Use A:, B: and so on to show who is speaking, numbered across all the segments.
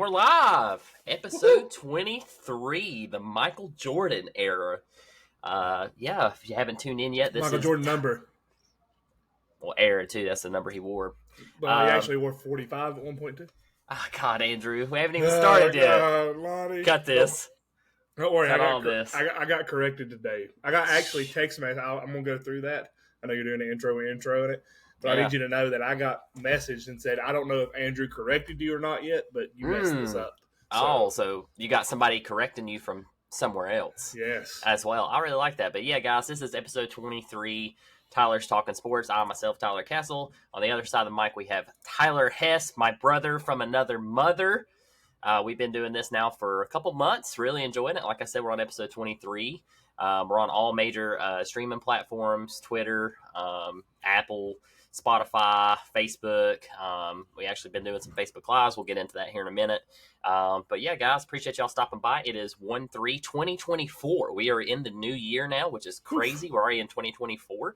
A: we're live. Episode 23, the Michael Jordan era. If you haven't tuned in yet, this
B: Michael
A: is
B: Jordan number.
A: Well, era too. That's the number he wore.
B: Well, he actually wore 45 at one point too.
A: Oh, God, Andrew, we haven't even started yet.
B: Lonnie.
A: Cut this.
B: Don't worry,
A: Cut all
B: this. I got corrected today. I got actually text message. I'm gonna go through that. I know you're doing the intro in it, but I need you to know that I got messaged and said I don't know if Andrew corrected you or not yet, but you messed this up.
A: So you got somebody correcting you from somewhere else.
B: Yes,
A: as well. I really like that. But yeah, guys, this is episode 23. Tyler's Talking Sports. I myself, Tyler Castle. On the other side of the mic, we have Tyler Hess, my brother from another mother. We've been doing this now for a couple months, really enjoying it. Like I said, we're on episode 23. We're on all major streaming platforms, Twitter, Apple, Spotify, Facebook. We actually been doing some Facebook Lives. We'll get into that here in a minute. But yeah, guys, appreciate y'all stopping by. It is 1/3/2024. We are in the new year now, which is crazy. We're already in 2024.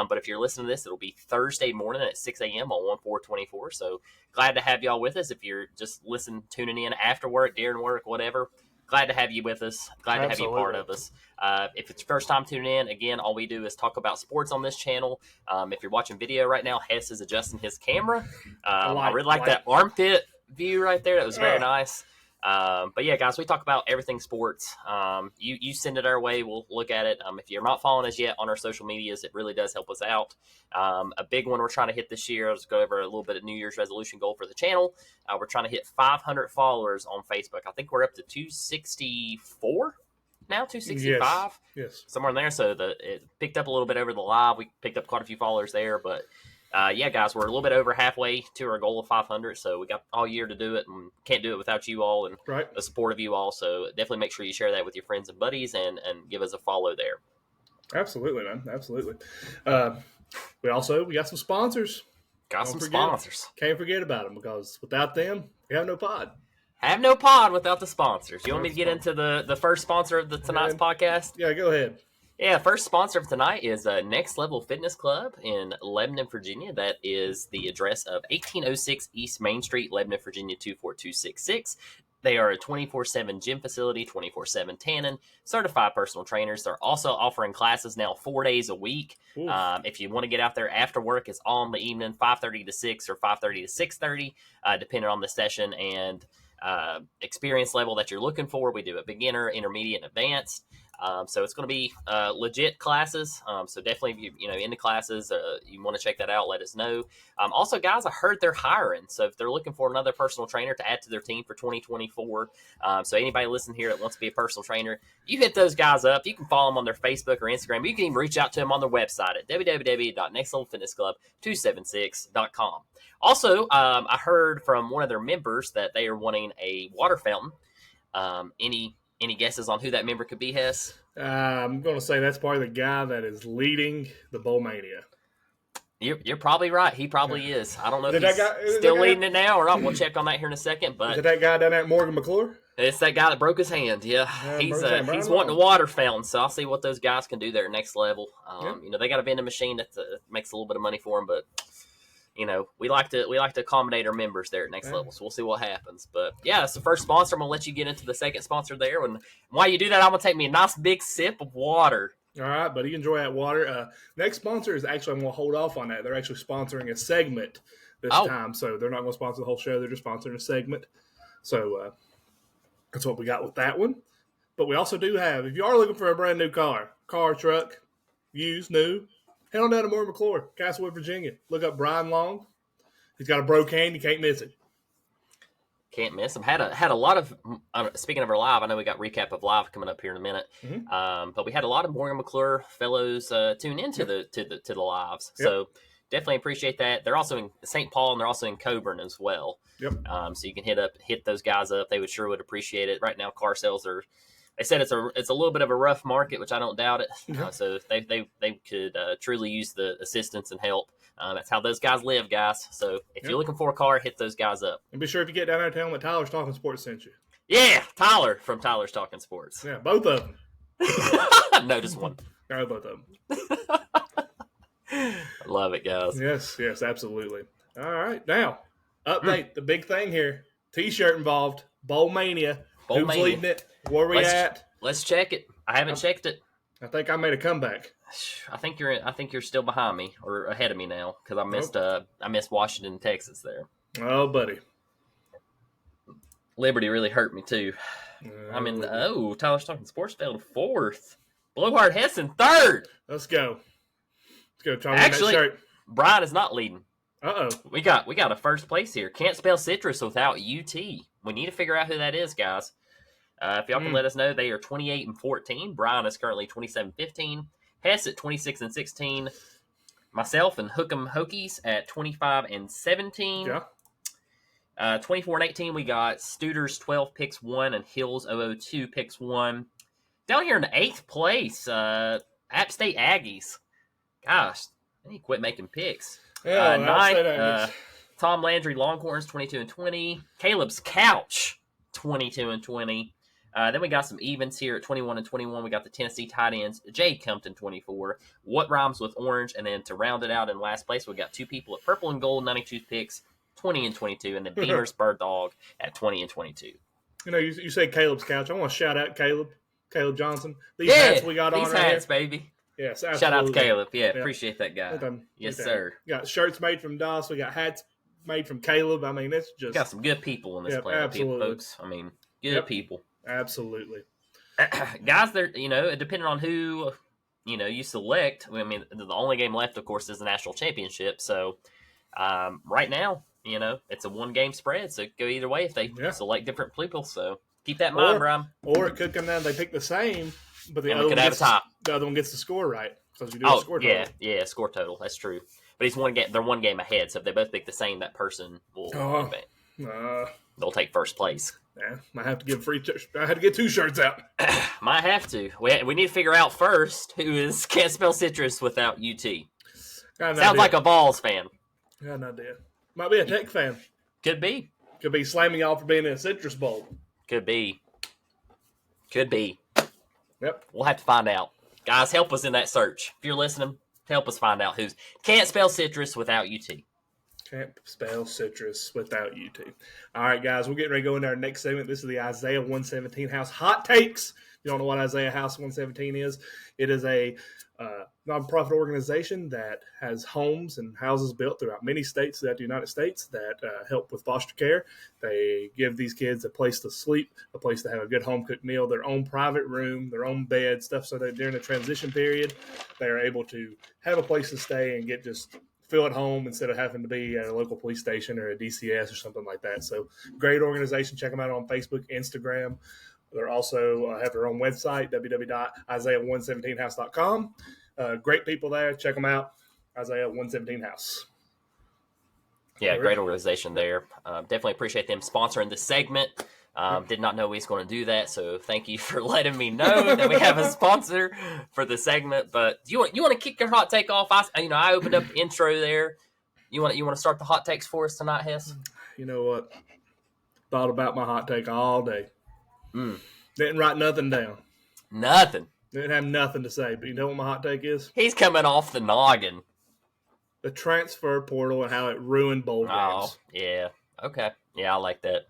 A: But if you're listening to this, it'll be Thursday morning at 6 a.m. on 1/4/24. So glad to have y'all with us. If you're just tuning in after work, during work, whatever, glad to have you with us. Glad to have you part of us. If it's your first time tuning in, again, all we do is talk about sports on this channel. If you're watching video right now, Hess is adjusting his camera. I really like that armpit view right there. That was very nice. But yeah, guys, we talk about everything sports. You send it our way. We'll look at it. If you're not following us yet on our social medias, it really does help us out. A big one we're trying to hit this year, let's go over a little bit of New Year's resolution goal for the channel. We're trying to hit 500 followers on Facebook. I think we're up to 264 now, 265.
B: Yes.
A: Somewhere in there. So it picked up a little bit over the live. We picked up quite a few followers there, but yeah, guys, we're a little bit over halfway to our goal of 500, so we got all year to do it, and can't do it without you all and the support of you all. So definitely make sure you share that with your friends and buddies, and give us a follow there.
B: Absolutely, man. Absolutely. We got some sponsors. Can't forget about them, because without them, we have no pod.
A: Have no pod without the sponsors. You want me to get into the first sponsor of tonight's podcast?
B: Yeah, go ahead.
A: Yeah, first sponsor of tonight is Next Level Fitness Club in Lebanon, Virginia. That is the address of 1806 East Main Street, Lebanon, Virginia, 24266. They are a 24/7 gym facility, 24/7 tanning, certified personal trainers. They're also offering classes now 4 days a week. If you want to get out there after work, it's all in the evening, 5:30 to 6 or 5:30 to 6:30, depending on the session and experience level that you're looking for. We do a beginner, intermediate, and advanced. So it's going to be legit classes. So definitely, if you're into classes, you want to check that out, let us know. Also, guys, I heard they're hiring. So if they're looking for another personal trainer to add to their team for 2024, so anybody listening here that wants to be a personal trainer, you hit those guys up. You can follow them on their Facebook or Instagram. You can even reach out to them on their website at www.nextlevelfitnessclub276.com. Also, I heard from one of their members that they are wanting a water fountain. Any guesses on who that member could be, Hess?
B: I'm going to say that's probably the guy that is leading the Bowl Mania.
A: You're probably right. He probably is. I don't know if he's still leading it now or not. We'll check on that here in a second. But
B: is it that guy down there at Morgan McClure?
A: It's that guy that broke his hand. Yeah, he's wanting a water fountain. So I'll see what those guys can do there at Next Level. They got a vending machine that makes a little bit of money for them, but we like to accommodate our members there at Next Level, so we'll see what happens. But yeah, that's the first sponsor. I'm gonna let you get into the second sponsor there. And while you do that, I'm gonna take me a nice big sip of water.
B: All right, buddy, enjoy that water. Next sponsor is actually, I'm gonna hold off on that. They're actually sponsoring a segment this time, so they're not gonna sponsor the whole show. They're just sponsoring a segment. So that's what we got with that one. But we also do have, if you are looking for a brand new car, truck, used, new, head on down to Morgan McClure, Castlewood, Virginia. Look up Brian Long. He's got a broke hand. You can't miss it.
A: Can't miss him. Had a lot of. Speaking of our live, I know we got recap of live coming up here in a minute. But we had a lot of Morgan McClure fellows tune into the lives. Yep. So definitely appreciate that. They're also in St. Paul and they're also in Coburn as well.
B: Yep.
A: So you can hit those guys up. They would appreciate it. Right now, car sales are. They said it's a little bit of a rough market, which I don't doubt it. So they could truly use the assistance and help. That's how those guys live, guys. So if you're looking for a car, hit those guys up.
B: And be sure if you get down there, tell them that Tyler's Talking Sports sent you.
A: Yeah, Tyler from Tyler's Talking Sports.
B: Yeah, both of them.
A: No, just one.
B: No, both of them.
A: I love it, guys.
B: Yes, absolutely. All right, now, update. The big thing here, T-shirt involved. Bowl Mania.
A: Bowl
B: Who's
A: Mania.
B: leading it? Where we at?
A: Let's check it. I haven't checked it.
B: I think I made a comeback.
A: I think you're still behind me or ahead of me now because I missed Washington, Texas there.
B: Oh, buddy.
A: Liberty really hurt me too. Tyler's Talking Sports fell to 4th. Blowhard Hess in 3rd.
B: Let's go. Try and win that shirt.
A: Brian is not leading.
B: Uh-oh.
A: We got a first place here. Can't spell citrus without UT. We need to figure out who that is, guys. If y'all can let us know, they are 28-14. Brian is currently 27-15. Hess at 26-16. Myself and Hook'em Hokies at 25-17.
B: Yeah.
A: 24-18, we got Studers 12 picks 1 and Hills 002 picks 1. Down here in 8th place, App State Aggies. Gosh, I need to quit making picks.
B: Yeah,
A: 9th, Tom Landry Longhorns 22-20. Caleb's Couch 22-20. Then we got some evens here at 21-21. We got the Tennessee tight ends, Jay Compton 24. What rhymes with orange? And then to round it out in last place, we got 2 people at purple and gold, 92 picks. 20-22, and then Beamer's Bird Dog at 20-22.
B: You know, you say Caleb's Couch. I want to shout out Caleb Johnson. These hats we got on
A: right hats,
B: here.
A: Baby.
B: Yes,
A: absolutely. Shout out to Caleb. Yeah, appreciate that guy. Yes, sir.
B: We got shirts made from Doss. We got hats made from Caleb. I mean, it's just...
A: We got some good people in this planet,
B: absolutely.
A: Folks. I mean, good people.
B: Absolutely.
A: Guys, depending on who, you select, I mean, the only game left, of course, is the national championship. So, right now, it's a 1-game spread, so it could go either way if they select different people. So keep that in mind, Brian.
B: Or it could come down, they pick the same, but the other one gets the score right. Because you do a score total.
A: Yeah, score total. That's true. But they're 1 game ahead, so if they both pick the same, that person will they'll take first place.
B: Yeah, might have to give I had to get 2 shirts out.
A: Might have to. We need to figure out first who can't spell citrus without UT. Sounds like a Vols fan.
B: Got an idea. Might be a Tech fan.
A: Could be.
B: Could be slamming y'all for being in a Citrus Bowl.
A: Could be.
B: Yep.
A: We'll have to find out. Guys, help us in that search. If you're listening, help us find out who's can't spell citrus without UT.
B: Can't spell citrus without UT. All right, guys, we're getting ready to go into our next segment. This is the Isaiah 117 House Hot Takes. If you don't know what Isaiah House 117 is, it is a nonprofit organization that has homes and houses built throughout many states throughout the United States that help with foster care. They give these kids a place to sleep, a place to have a good home-cooked meal, their own private room, their own bed, stuff so that during the transition period, they are able to have a place to stay and feel at home instead of having to be at a local police station or a DCS or something like that. So great organization. Check them out on Facebook, Instagram. They're also have their own website, www.isaiah117house.com. Great people there. Check them out. Isaiah 117 House.
A: Yeah, great organization there. Definitely appreciate them sponsoring this segment. Did not know we was going to do that, so thank you for letting me know that we have a sponsor for the segment. But you want to kick your hot take off? I opened up the intro there. You want to start the hot takes for us tonight, Hess?
B: You know what? Thought about my hot take all day. Didn't write nothing down.
A: Nothing.
B: Didn't have nothing to say. But you know what my hot take is?
A: He's coming off the noggin.
B: The transfer portal and how it ruined bowl games.
A: Oh, yeah. Okay. Yeah, I like that.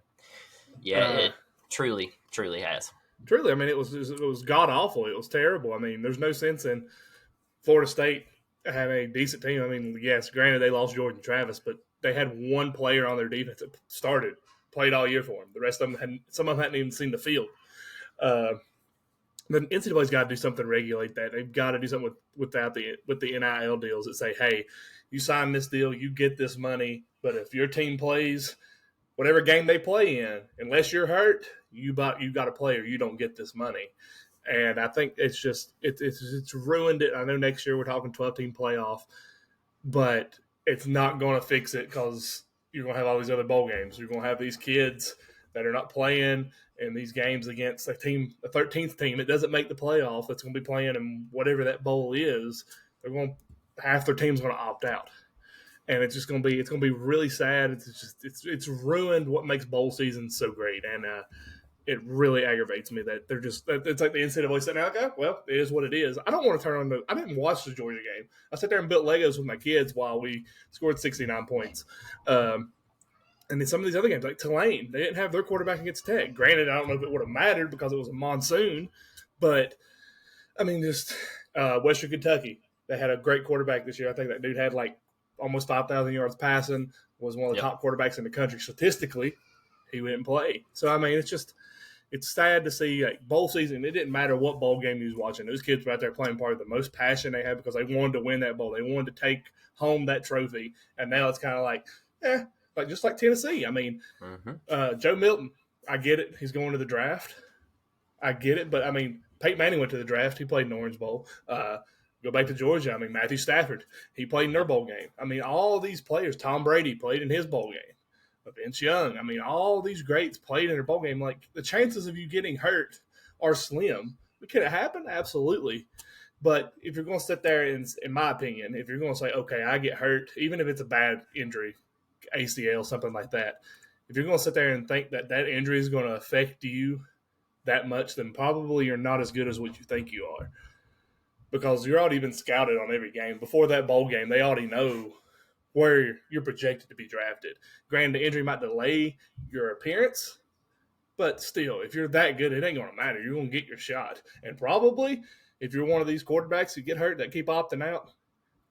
A: Yeah, it truly has.
B: Truly, I mean, it was god awful. It was terrible. I mean, there's no sense in Florida State having a decent team. I mean, yes, granted they lost Jordan Travis, but they had one player on their defense that played all year for them. The rest of them some of them hadn't even seen the field. The NCAA's got to do something to regulate that. They've got to do something with the NIL deals that say, hey, you sign this deal, you get this money, but if your team plays whatever game they play in, unless you're hurt, you got to play or you don't get this money. And I think it's ruined it. I know next year we're talking 12-team playoff, but it's not going to fix it because you're going to have all these other bowl games. You're going to have these kids that are not playing in these games against a 13th team. It doesn't make the playoff. That's going to be playing in whatever that bowl is. Half their team's going to opt out. And it's going to be really sad. It's ruined what makes bowl seasons so great. And it really aggravates me that it's like the NCAA said, okay, well, it is what it is. I don't want to turn on I didn't watch the Georgia game. I sat there and built Legos with my kids while we scored 69 points. And then some of these other games, like Tulane, they didn't have their quarterback against Tech. Granted, I don't know if it would have mattered because it was a monsoon, but I mean, just Western Kentucky, they had a great quarterback this year. I think that dude had like almost 5,000 yards passing, was one of the top quarterbacks in the country statistically. He wouldn't play. So, I mean, it's sad to see like bowl season. It didn't matter what bowl game you was watching. Those kids were out there playing probably the most passion they had because they wanted to win that bowl. They wanted to take home that trophy. And now it's kind of like, like just like Tennessee. I mean, Joe Milton, I get it. He's going to the draft. I get it. But, I mean, Peyton Manning went to the draft. He played in the Orange Bowl. Go back to Georgia. I mean, Matthew Stafford, he played in their bowl game. I mean, all these players, Tom Brady played in his bowl game. Vince Young, I mean, all these greats played in their bowl game. Like, the chances of you getting hurt are slim. But can it happen? Absolutely. But if you're going to sit there and, in my opinion, if you're going to say, okay, I get hurt, even if it's a bad injury, ACL, something like that, if you're going to sit there and think that that injury is going to affect you that much, then probably you're not as good as what you think you are. Because you're already been scouted on every game. Before that bowl game, they already know where you're projected to be drafted. Granted, the injury might delay your appearance, but still, if you're that good, it ain't going to matter. You're going to get your shot. And probably, if you're one of these quarterbacks who get hurt that keep opting out,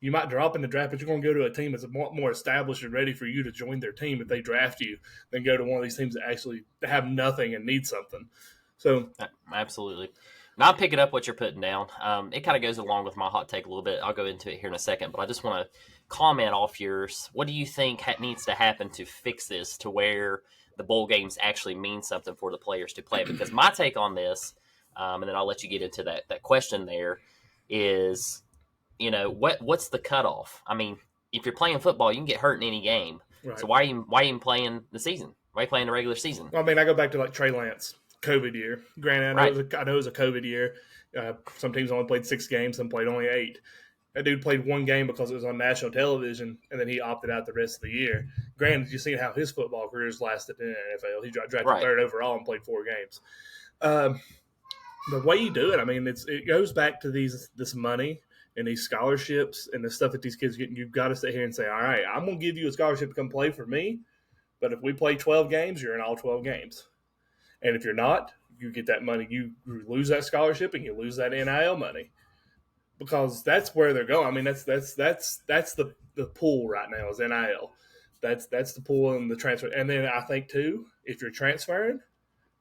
B: you might drop in the draft, but you're going to go to a team that's more established and ready for you to join their team if they draft you than go to one of these teams that actually have nothing and need something. So,
A: absolutely. Now, I'm picking up what you're putting down. It kind of goes along with my hot take a little bit. I'll go into it here in a second, but I just want to comment off yours. What do you think needs to happen to fix this to where the bowl games actually mean something for the players to play? Because my take on this, and then I'll let you get into that question there, is, what's the cutoff? I mean, if you're playing football, you can get hurt in any game. Right. So why are you playing the season? Why are you playing the regular season?
B: Well, I mean, I go back to like Trey Lance. COVID year. Granted, I know it was a COVID year. Some teams only played 6 games, some played only 8. That dude played 1 game because it was on national television, and then he opted out the rest of the year. Granted, you've seen how his football careers lasted in the NFL. He drafted 3rd overall and played 4 games. The way you do it, I mean, it goes back to this money and these scholarships and the stuff that these kids get. You've got to sit here and say, all right, I'm going to give you a scholarship to come play for me, but if we play 12 games, you're in all 12 games. And if you're not, you get that money. You lose that scholarship and you lose that NIL money because that's where they're going. I mean, that's the pool right now is NIL. That's the pool and the transfer. And then I think too, if you're transferring,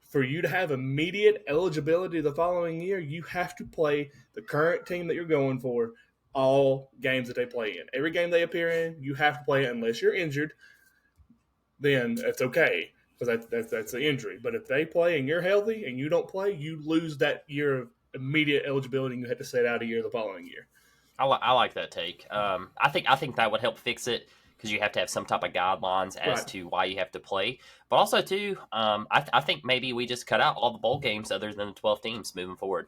B: for you to have immediate eligibility the following year, you have to play the current team that you're going for all games that they play in. Every game they appear in, you have to play it unless you're injured. Then it's okay. Because that's an injury. But if they play and you're healthy and you don't play, you lose that year of immediate eligibility and you have to sit out a year the following year.
A: I like that take. I think that would help fix it because you have to have some type of guidelines as to why you have to play. But also, too, I think maybe we just cut out all the bowl games other than the 12 teams moving forward.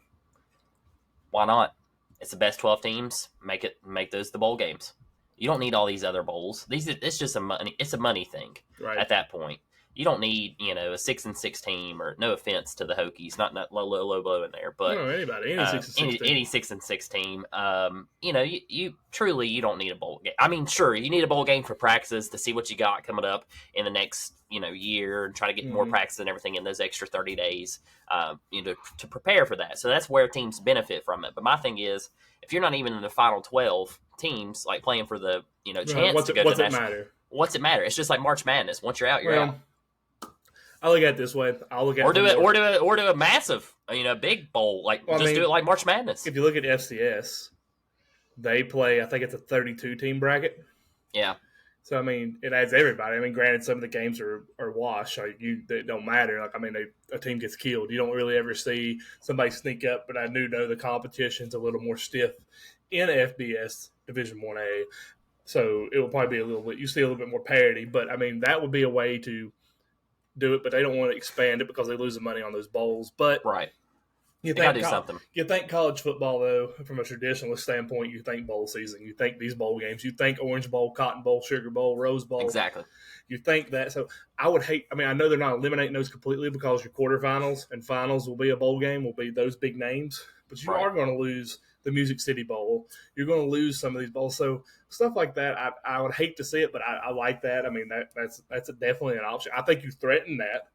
A: Why not? It's the best 12 teams. Make those the bowl games. You don't need all these other bowls. It's just a money thing at that point. You don't need, a 6-6 team, or no offense to the Hokies, not low blow in there, but
B: anybody,
A: any 6-6 team. You truly you don't need a bowl game. I mean, sure, you need a bowl game for practices to see what you got coming up in the next year and try to get more practice and everything in those extra 30 days, to prepare for that. So that's where teams benefit from it. But my thing is, if you're not even in the final 12 teams, like playing for the chance to go to national, what's it matter? It's just like March Madness. Once you're out, you're out.
B: I look at it this way.
A: Or do a massive, big bowl. Do it like March Madness.
B: If you look at FCS, they play. I think it's a 32-team bracket.
A: Yeah.
B: So I mean, it adds everybody. I mean, granted, some of the games are wash. They don't matter. A team gets killed. You don't really ever see somebody sneak up. But I do know the competition's a little more stiff in FBS Division 1A. So it will probably be a little bit. You see a little bit more parity. But I mean, that would be a way to do it, but they don't want to expand it because they lose the money on those bowls. But you think
A: do something.
B: You think college football, though, from a traditionalist standpoint, you think bowl season. You think these bowl games. You think Orange Bowl, Cotton Bowl, Sugar Bowl, Rose Bowl.
A: Exactly.
B: You think that. So I would hate – I mean, I know they're not eliminating those completely because your quarterfinals and finals will be a bowl game, will be those big names. But you are going to lose the Music City Bowl. You're going to lose some of these bowls. So stuff like that, I would hate to see it, but I like that. I mean, that's definitely an option. I think you threaten that.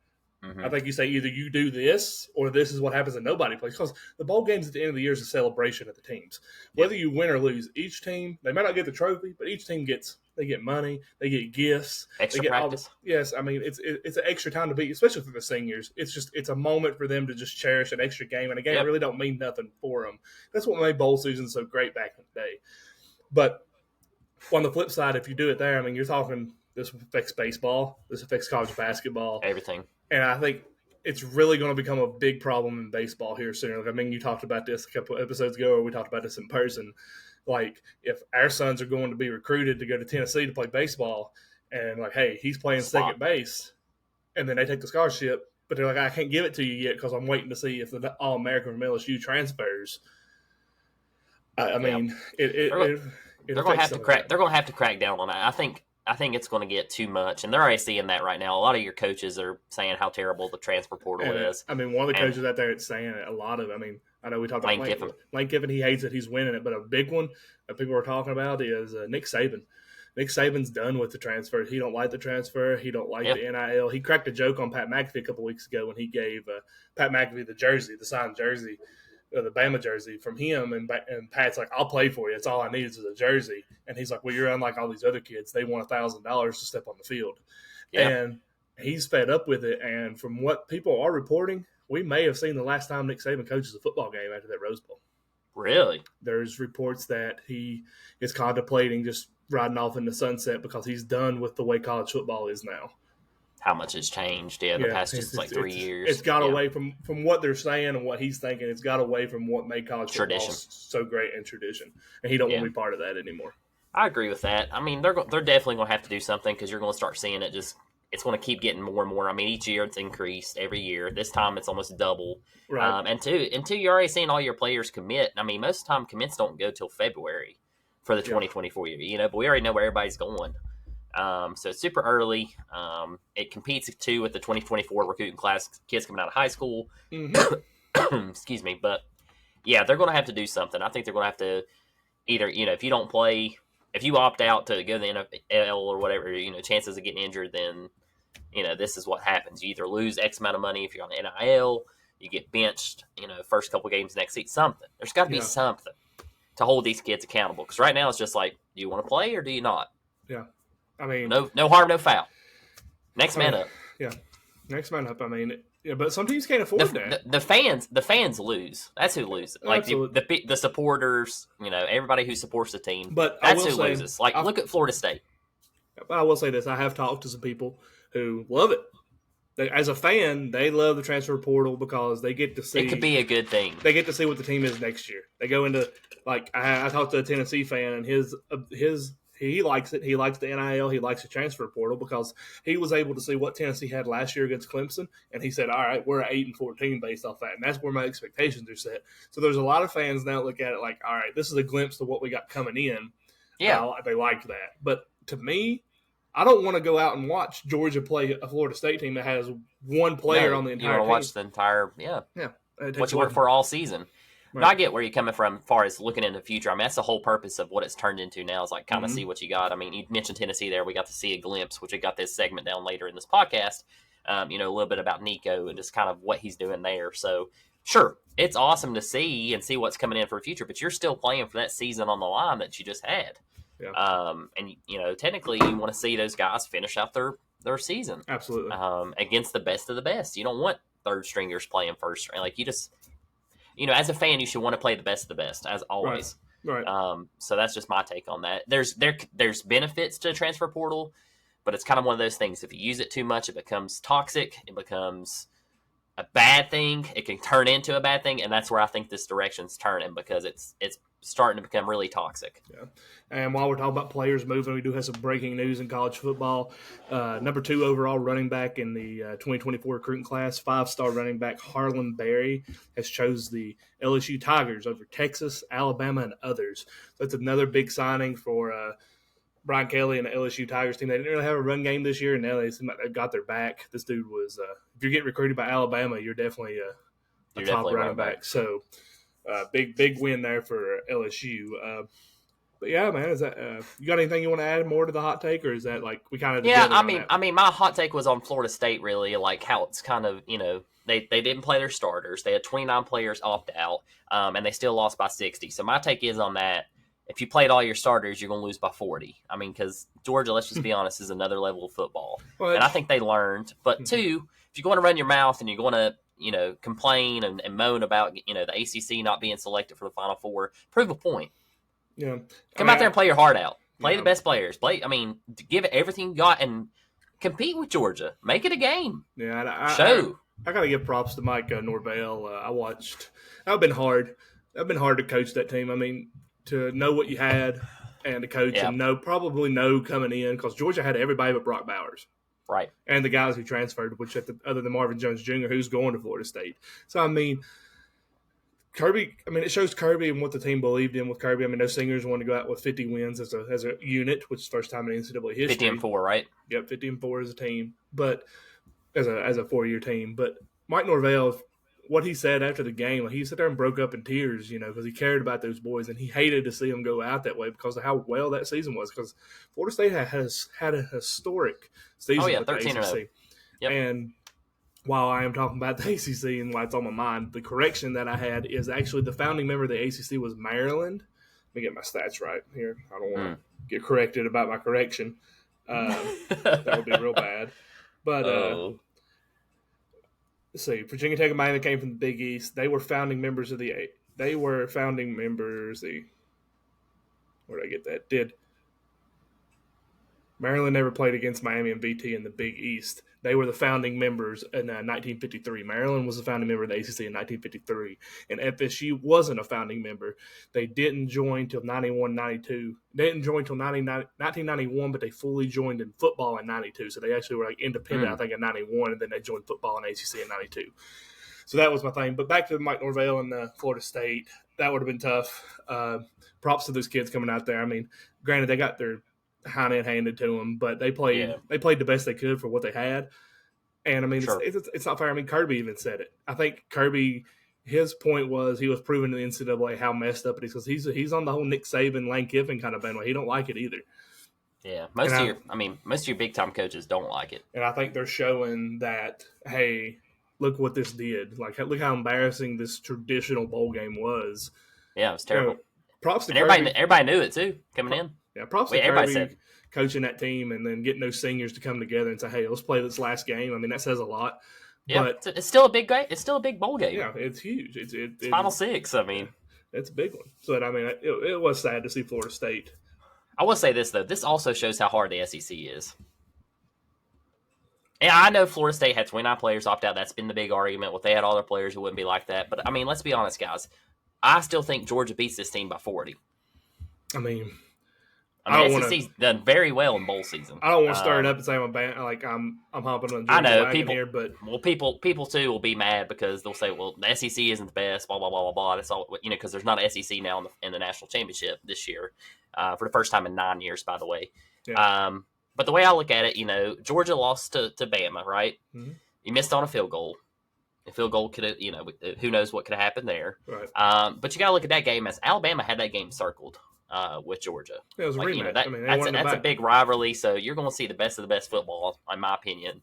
A: Mm-hmm.
B: I think you say either you do this or this is what happens and nobody plays. Because the bowl games at the end of the year is a celebration of the teams. Whether you win or lose, each team, they may not get the trophy, but each team get money, they get gifts,
A: extra
B: they get
A: practice.
B: Yes, I mean it's an extra time to be, especially for the seniors. It's a moment for them to just cherish an extra game, and a game really don't mean nothing for them. That's what made bowl season so great back in the day. But on the flip side, if you do it there, I mean, you're talking this affects baseball, this affects college basketball,
A: everything.
B: And I think it's really going to become a big problem in baseball here soon. Like, I mean, you talked about this a couple episodes ago, or we talked about this in person. Like, if our sons are going to be recruited to go to Tennessee to play baseball, and like, hey, he's playing second base, and then they take the scholarship, but they're like, I can't give it to you yet because I'm waiting to see if the All-American from LSU transfers. I mean, they're going
A: to have to crack. They're going to have to crack down on that. I think it's going to get too much, and they're already seeing that right now. A lot of your coaches are saying how terrible the transfer portal is.
B: I mean, one of the coaches out there is saying it, a lot of. I mean, I know we talked about Lane Kiffin. He hates it. He's winning it, but a big one that people are talking about is Nick Saban. Nick Saban's done with the transfer. He don't like the transfer. He don't like the NIL. He cracked a joke on Pat McAfee a couple weeks ago when he gave Pat McAfee the jersey, the signed jersey. The Bama jersey from him, and Pat's like, I'll play for you. It's all I need is a jersey. And he's like, well, you're unlike all these other kids. They want $1,000 to step on the field. Yeah. And he's fed up with it. And from what people are reporting, we may have seen the last time Nick Saban coaches a football game after that Rose Bowl.
A: Really?
B: There's reports that he is contemplating just riding off in the sunset because he's done with the way college football is now.
A: How much has changed in the past just 3 years.
B: It's got away from what they're saying and what he's thinking. It's got away from what made college football so great in tradition. And he don't want to be part of that anymore.
A: I agree with that. I mean, they're definitely going to have to do something because you're going to start seeing it it's going to keep getting more and more. I mean, each year it's increased every year. This time it's almost double.
B: Right.
A: And two, you're already seeing all your players commit. I mean, most of the time commits don't go till February for the 2024 year, but we already know where everybody's going. So it's super early. It competes too with the 2024 recruiting class, kids coming out of high school.
B: Mm-hmm.
A: Excuse me, but yeah, they're going to have to do something. I think they're going to have to either, if you don't play, if you opt out to go to the NFL or whatever, chances of getting injured, then this is what happens. You either lose X amount of money if you're on the NIL, you get benched, first couple games next season. Something. There's got to be something to hold these kids accountable. Because right now it's just like, do you want to play or do you not?
B: Yeah. I mean,
A: no harm, no foul. Next man up.
B: Yeah, next man up. I mean, but some teams can't afford that.
A: The fans lose. That's who loses. Like the supporters, everybody who supports the team.
B: But
A: that's who loses. Like look at Florida State.
B: I will say this: I have talked to some people who love it. As a fan, they love the transfer portal because they get to see.
A: It could be a good thing.
B: They get to see what the team is next year. They go into I talked to a Tennessee fan, and his he likes it. He likes the NIL. He likes the transfer portal because he was able to see what Tennessee had last year against Clemson, and he said, all right, we're at 8-14 based off that, and that's where my expectations are set. So there's a lot of fans now look at it like, all right, this is a glimpse of what we got coming in.
A: Yeah.
B: They like that. But to me, I don't want to go out and watch Georgia play a Florida State team that has one player on the entire team.
A: You want to watch the entire, what you work for all season. Right. But I get where you're coming from as far as looking into the future. I mean, that's the whole purpose of what it's turned into now is like kind of see what you got. I mean, you mentioned Tennessee there. We got to see a glimpse, which we got this segment down later in this podcast, a little bit about Nico and just kind of what he's doing there. So, sure, it's awesome to see and see what's coming in for the future, but you're still playing for that season on the line that you just had.
B: Yeah.
A: And, technically you want to see those guys finish out their season.
B: Absolutely.
A: Against the best of the best. You don't want third stringers playing first string. Like you just – as a fan, you should want to play the best of the best, as always.
B: Right.
A: So that's just my take on that. There's benefits to transfer portal, but it's kind of one of those things. If you use it too much, it becomes toxic. It becomes a bad thing. It can turn into a bad thing, and that's where I think this direction's turning because it's starting to become really toxic.
B: Yeah. And while we're talking about players moving, we do have some breaking news in college football. Number 2 overall running back in the 2024 recruiting class, 5-star running back Harlan Berry has chose the LSU Tigers over Texas, Alabama, and others. So that's another big signing for Brian Kelly and the LSU Tigers team. They didn't really have a run game this year, and now they seem like they've got their back. This dude was if you're getting recruited by Alabama, you're definitely a top running back. So big win there for LSU. But yeah, man, is that you got anything you want to add more to the hot take, or is that like we kind of
A: I mean, my hot take was on Florida State, really, like how it's kind of they didn't play their starters. They had 29 players opt out, and they still lost by 60. So my take is on that. If you played all your starters, you're going to lose by 40. I mean, because Georgia, let's just be honest, is another level of football, and I think they learned. But two, if you're going to run your mouth and you're going to complain and moan about the ACC not being selected for the Final Four, prove a point.
B: Yeah,
A: come out there and play your heart out. Play the best players. Give it everything you got and compete with Georgia. Make it a game.
B: Yeah,
A: show.
B: I gotta give props to Mike Norvell. I watched. I've been hard. I've been hard to coach that team. I mean, to know what you had and to coach and probably know coming in, because Georgia had everybody but Brock Bowers.
A: Right.
B: And the guys who transferred, which other than Marvin Jones Jr., who's going to Florida State. So I mean. Kirby, I mean, it shows Kirby and what the team believed in with Kirby. I mean, those Singers wanted to go out with 50 wins as a unit, which is the first time in NCAA history.
A: 50-4, right?
B: Yep, 50-4 as a team, but as a 4-year team. But Mike Norvell, what he said after the game, like he sat there and broke up in tears, because he cared about those boys and he hated to see them go out that way because of how well that season was. Because Florida State has had a historic season.
A: Oh yeah,
B: with
A: 13-0.
B: Yep. And while I am talking about the ACC and why it's on my mind, the correction that I had is actually the founding member of the ACC was Maryland. Let me get my stats right here. I don't want to get corrected about my correction. That would be real bad. But let's see. Virginia Tech and Miami came from the Big East. They were founding members of where did I get that? Maryland never played against Miami and VT in the Big East. They were the founding members in 1953. Maryland was the founding member of the ACC in 1953. And FSU wasn't a founding member. They didn't join until 91-92. They didn't join until 1991, but they fully joined in football in 92. So they actually were like independent, I think, in 91, and then they joined football in ACC in 92. So that was my thing. But back to Mike Norvell and Florida State, that would have been tough. Props to those kids coming out there. I mean, granted, they got their hind end handed to them, but they played the best they could for what they had. And I mean, it's not fair. I mean, Kirby even said it. I think Kirby, his point was he was proving to the NCAA how messed up it is because he's on the whole Nick Saban, Lane Kiffin kind of bandwagon. He don't like it either.
A: Yeah, most of your big time coaches don't like it.
B: And I think they're showing that, hey, look what this did. Like, look how embarrassing this traditional bowl game was.
A: Yeah, it was terrible.
B: Props to
A: Kirby. Everybody knew it too coming in.
B: Yeah, props to Kirby coaching that team and then getting those seniors to come together and say, hey, let's play this last game. I mean, that says a lot.
A: Yeah, but it's still a big game. It's still a big bowl game.
B: Yeah, it's huge. It's
A: Final Six. I mean,
B: it's a big one. So, I mean, it was sad to see Florida State.
A: I will say this, though. This also shows how hard the SEC is. And I know Florida State had 29 players opt out. That's been the big argument. Well, if they had all their players, it wouldn't be like that. But, I mean, let's be honest, guys. I still think Georgia beats this team by 40.
B: I mean,
A: SEC's done very well in bowl season.
B: I don't want to start it up and say I'm hopping on.
A: I know people here, but people too will be mad because they'll say, well, the SEC isn't the best. Blah blah blah blah blah. That's all because there's not an SEC now in the national championship this year for the first time in 9 years, by the way. Yeah. But the way I look at it, Georgia lost to Bama, right? Mm-hmm. You missed on a field goal. A field goal could have, who knows what could have happened there.
B: Right.
A: But you got to look at that game as Alabama had that game circled. With Georgia.
B: Yeah, it was a rematch.
A: That's a big rivalry, so you're going to see the best of the best football, in my opinion,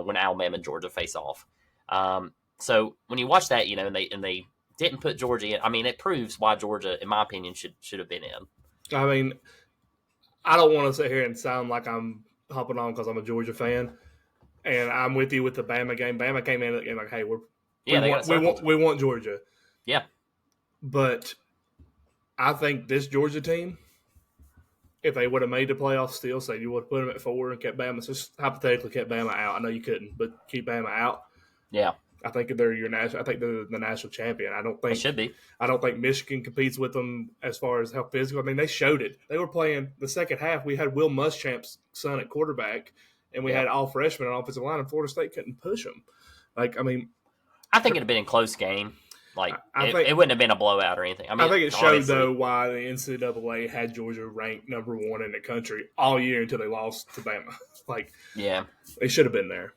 A: when Alabama and Georgia face off. So when you watch that, and they didn't put Georgia in, I mean, it proves why Georgia, in my opinion, should have been in.
B: I mean, I don't want to sit here and sound like I'm hopping on because I'm a Georgia fan, and I'm with you with the Bama game. Bama came in at the game like, hey, we want Georgia.
A: Yeah.
B: But I think this Georgia team, if they would have made the playoffs still, say you would have put them at 4 and kept Bama, just hypothetically kept Bama out. I know you couldn't, but keep Bama out.
A: Yeah.
B: I think they're I think they're the national champion. I don't think
A: they should be.
B: I don't think Michigan competes with them as far as how physical. I mean, they showed it. They were playing the second half. We had Will Muschamp's son at quarterback, and we had all freshmen on offensive line, and Florida State couldn't push them. I think
A: it'd have been a close game. It wouldn't have been a blowout or anything.
B: I think it showed, though, why the NCAA had Georgia ranked number 1 in the country all year until they lost to Bama. They should have been there.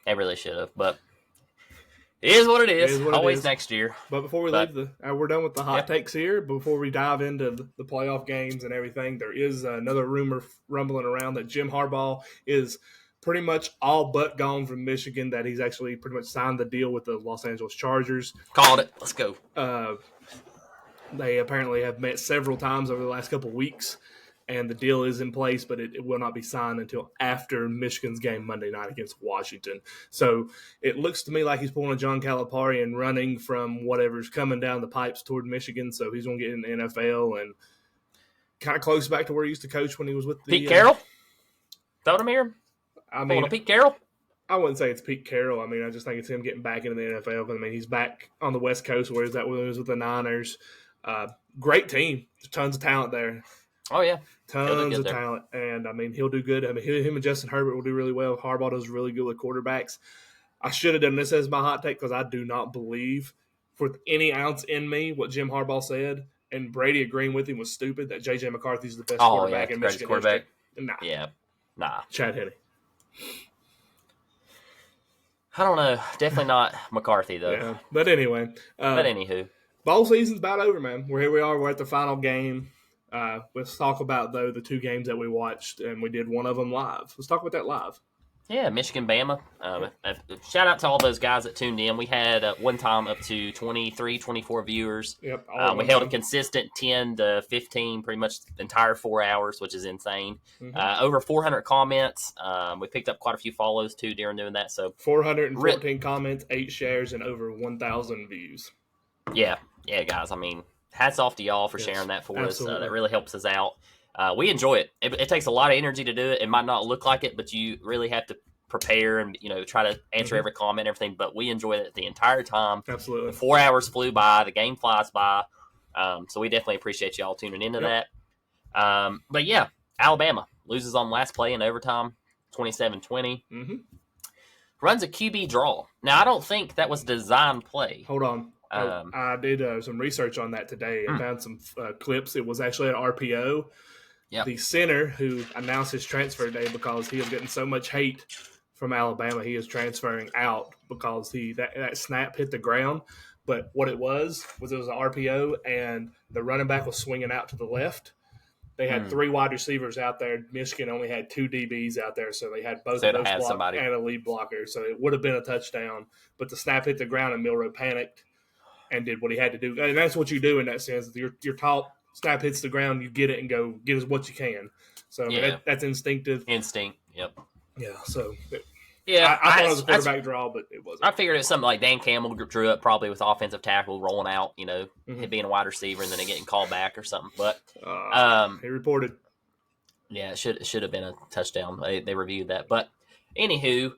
A: They really should have. But It is what it
B: It
A: is.
B: is what it
A: Always
B: is.
A: next year.
B: But before we leave we're done with the hot
A: Yep.
B: takes here. Before we dive into the playoff games and everything, there is another rumor rumbling around that Jim Harbaugh is pretty much all but gone from Michigan, that he's actually pretty much signed the deal with the Los Angeles Chargers.
A: Called it. Let's go.
B: They apparently have met several times over the last couple of weeks, and the deal is in place, but it will not be signed until after Michigan's game Monday night against Washington. So it looks to me like he's pulling a John Calipari and running from whatever's coming down the pipes toward Michigan. So he's going to get in the NFL and kind of close back to where he used to coach when he was with the
A: Pete Carroll? Throwing him here?
B: I
A: Pulling
B: mean,
A: a Pete Carroll?
B: I wouldn't say it's Pete Carroll. I mean, I just think it's him getting back into the NFL. I mean, he's back on the West Coast, where he's at when he was with the Niners. Great team. There's tons of talent there.
A: Oh, yeah.
B: Tons of talent. And, I mean, he'll do good. I mean, him and Justin Herbert will do really well. Harbaugh does really good with quarterbacks. I should have done this as my hot take because I do not believe for any ounce in me what Jim Harbaugh said, and Brady agreeing with him was stupid, that J.J. McCarthy's the best quarterback in Michigan
A: quarterback.
B: history. Nah.
A: Yeah. Nah.
B: Chad Henne.
A: I don't know. Definitely not McCarthy, though.
B: Yeah. But anyway.
A: But anywho.
B: Bowl season's about over, man. Here we are. We're at the final game. Let's talk about, though, the two games that we watched, and we did one of them live. Let's talk about that live.
A: Yeah, Michigan, Bama. Shout out to all those guys that tuned in. We had one time up to 23, 24 viewers.
B: Yep.
A: We held a consistent 10 to 15, pretty much the entire 4 hours, which is insane. Mm-hmm. Over 400 comments. We picked up quite a few follows, too, during doing that. So
B: 414 comments, 8 shares, and over 1,000 views.
A: Yeah, guys. I mean, hats off to y'all for sharing that for us. That really helps us out. We enjoy it. It takes a lot of energy to do it. It might not look like it, but you really have to prepare and try to answer every comment and everything. But we enjoy it the entire time.
B: Absolutely.
A: The 4 hours flew by. The game flies by. So we definitely appreciate y'all tuning into that. But yeah, Alabama loses on last play in overtime, 27-20.
B: Mm-hmm.
A: Runs a QB draw. Now, I don't think that was design play.
B: Hold on. I did some research on that today and found some clips. It was actually an RPO.
A: Yep.
B: The center who announced his transfer day because he was getting so much hate from Alabama, he is transferring out because that snap hit the ground. But what it was an RPO, and the running back was swinging out to the left. They had 3 wide receivers out there. Michigan only had 2 DBs out there, so they had both of those blocked and a lead blocker. So it would have been a touchdown. But the snap hit the ground, and Milroe panicked and did what he had to do. And that's what you do in that sense. You're taught, snap hits the ground, you get it and go get us what you can. So that's instinctive.
A: Instinct, yep.
B: Yeah, so
A: I
B: thought it was a quarterback draw, but it wasn't.
A: I figured it was something like Dan Campbell drew up probably with offensive tackle rolling out, it being a wide receiver and then it getting called back or something. But
B: he reported.
A: Yeah, it should have been a touchdown. They reviewed that. But anywho,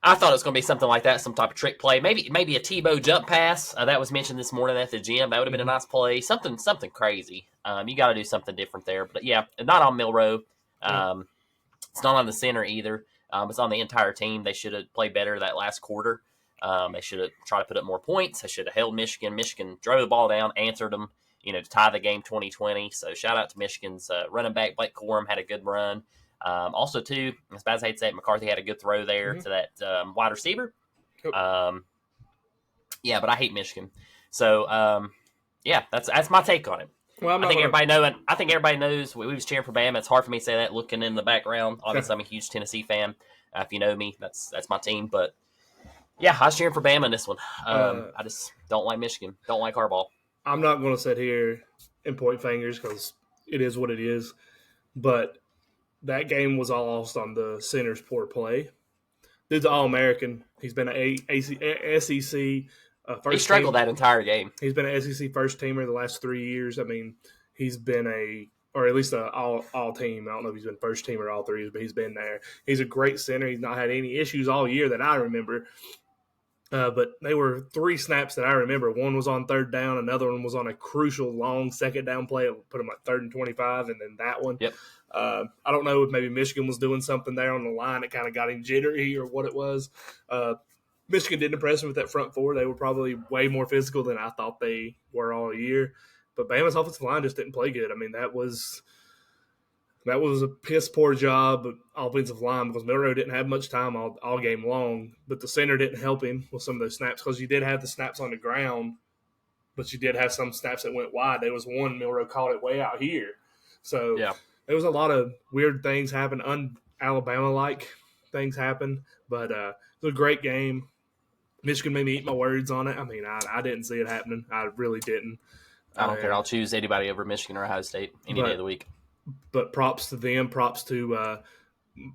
A: I thought it was going to be something like that, some type of trick play. Maybe a Tebow jump pass. That was mentioned this morning at the gym. That would have been a nice play. Something crazy. You got to do something different there. But, yeah, not on Milroe. It's not on the center either. It's on the entire team. They should have played better that last quarter. They should have tried to put up more points. They should have held Michigan. Michigan drove the ball down, answered them, to tie the game 20-20. So, shout out to Michigan's running back. Blake Corum had a good run. Also, too, as bad as I hate to say it, McCarthy had a good throw there to that wide receiver. But I hate Michigan. So, that's my take on it.
B: Well,
A: I think everybody knows we was cheering for Bama. It's hard for me to say that looking in the background. Obviously, I'm a huge Tennessee fan. If you know me, that's my team. But, yeah, I was cheering for Bama in this one. I just don't like Michigan. Don't like Harbaugh.
B: I'm not going to sit here and point fingers because it is what it is. But that game was all lost on the center's poor play. Dude's an All-American. He's been an SEC first. He
A: struggled that entire game.
B: He's been an SEC first teamer the last 3 years. I mean, he's been or at least an all team. I don't know if he's been first team or all 3, but he's been there. He's a great center. He's not had any issues all year that I remember. But they were 3 snaps that I remember. One was on 3rd down. Another one was on a crucial long 2nd down play. It put him at 3rd and 25, and then that one.
A: Yep.
B: I don't know if maybe Michigan was doing something there on the line that kind of got him jittery or what it was. Michigan didn't impress him with that front 4. They were probably way more physical than I thought they were all year. But Bama's offensive line just didn't play good. I mean, that was That was a piss poor job of offensive line because Milroe didn't have much time all game long, but the center didn't help him with some of those snaps because you did have the snaps on the ground, but you did have some snaps that went wide. There was one Milroe caught it way out here. So there was a lot of weird things happen, un-Alabama-like things happen, but it was a great game. Michigan made me eat my words on it. I mean, I didn't see it happening. I really didn't.
A: I don't care. I'll choose anybody over Michigan or Ohio State any day of the week.
B: But props to them. Props to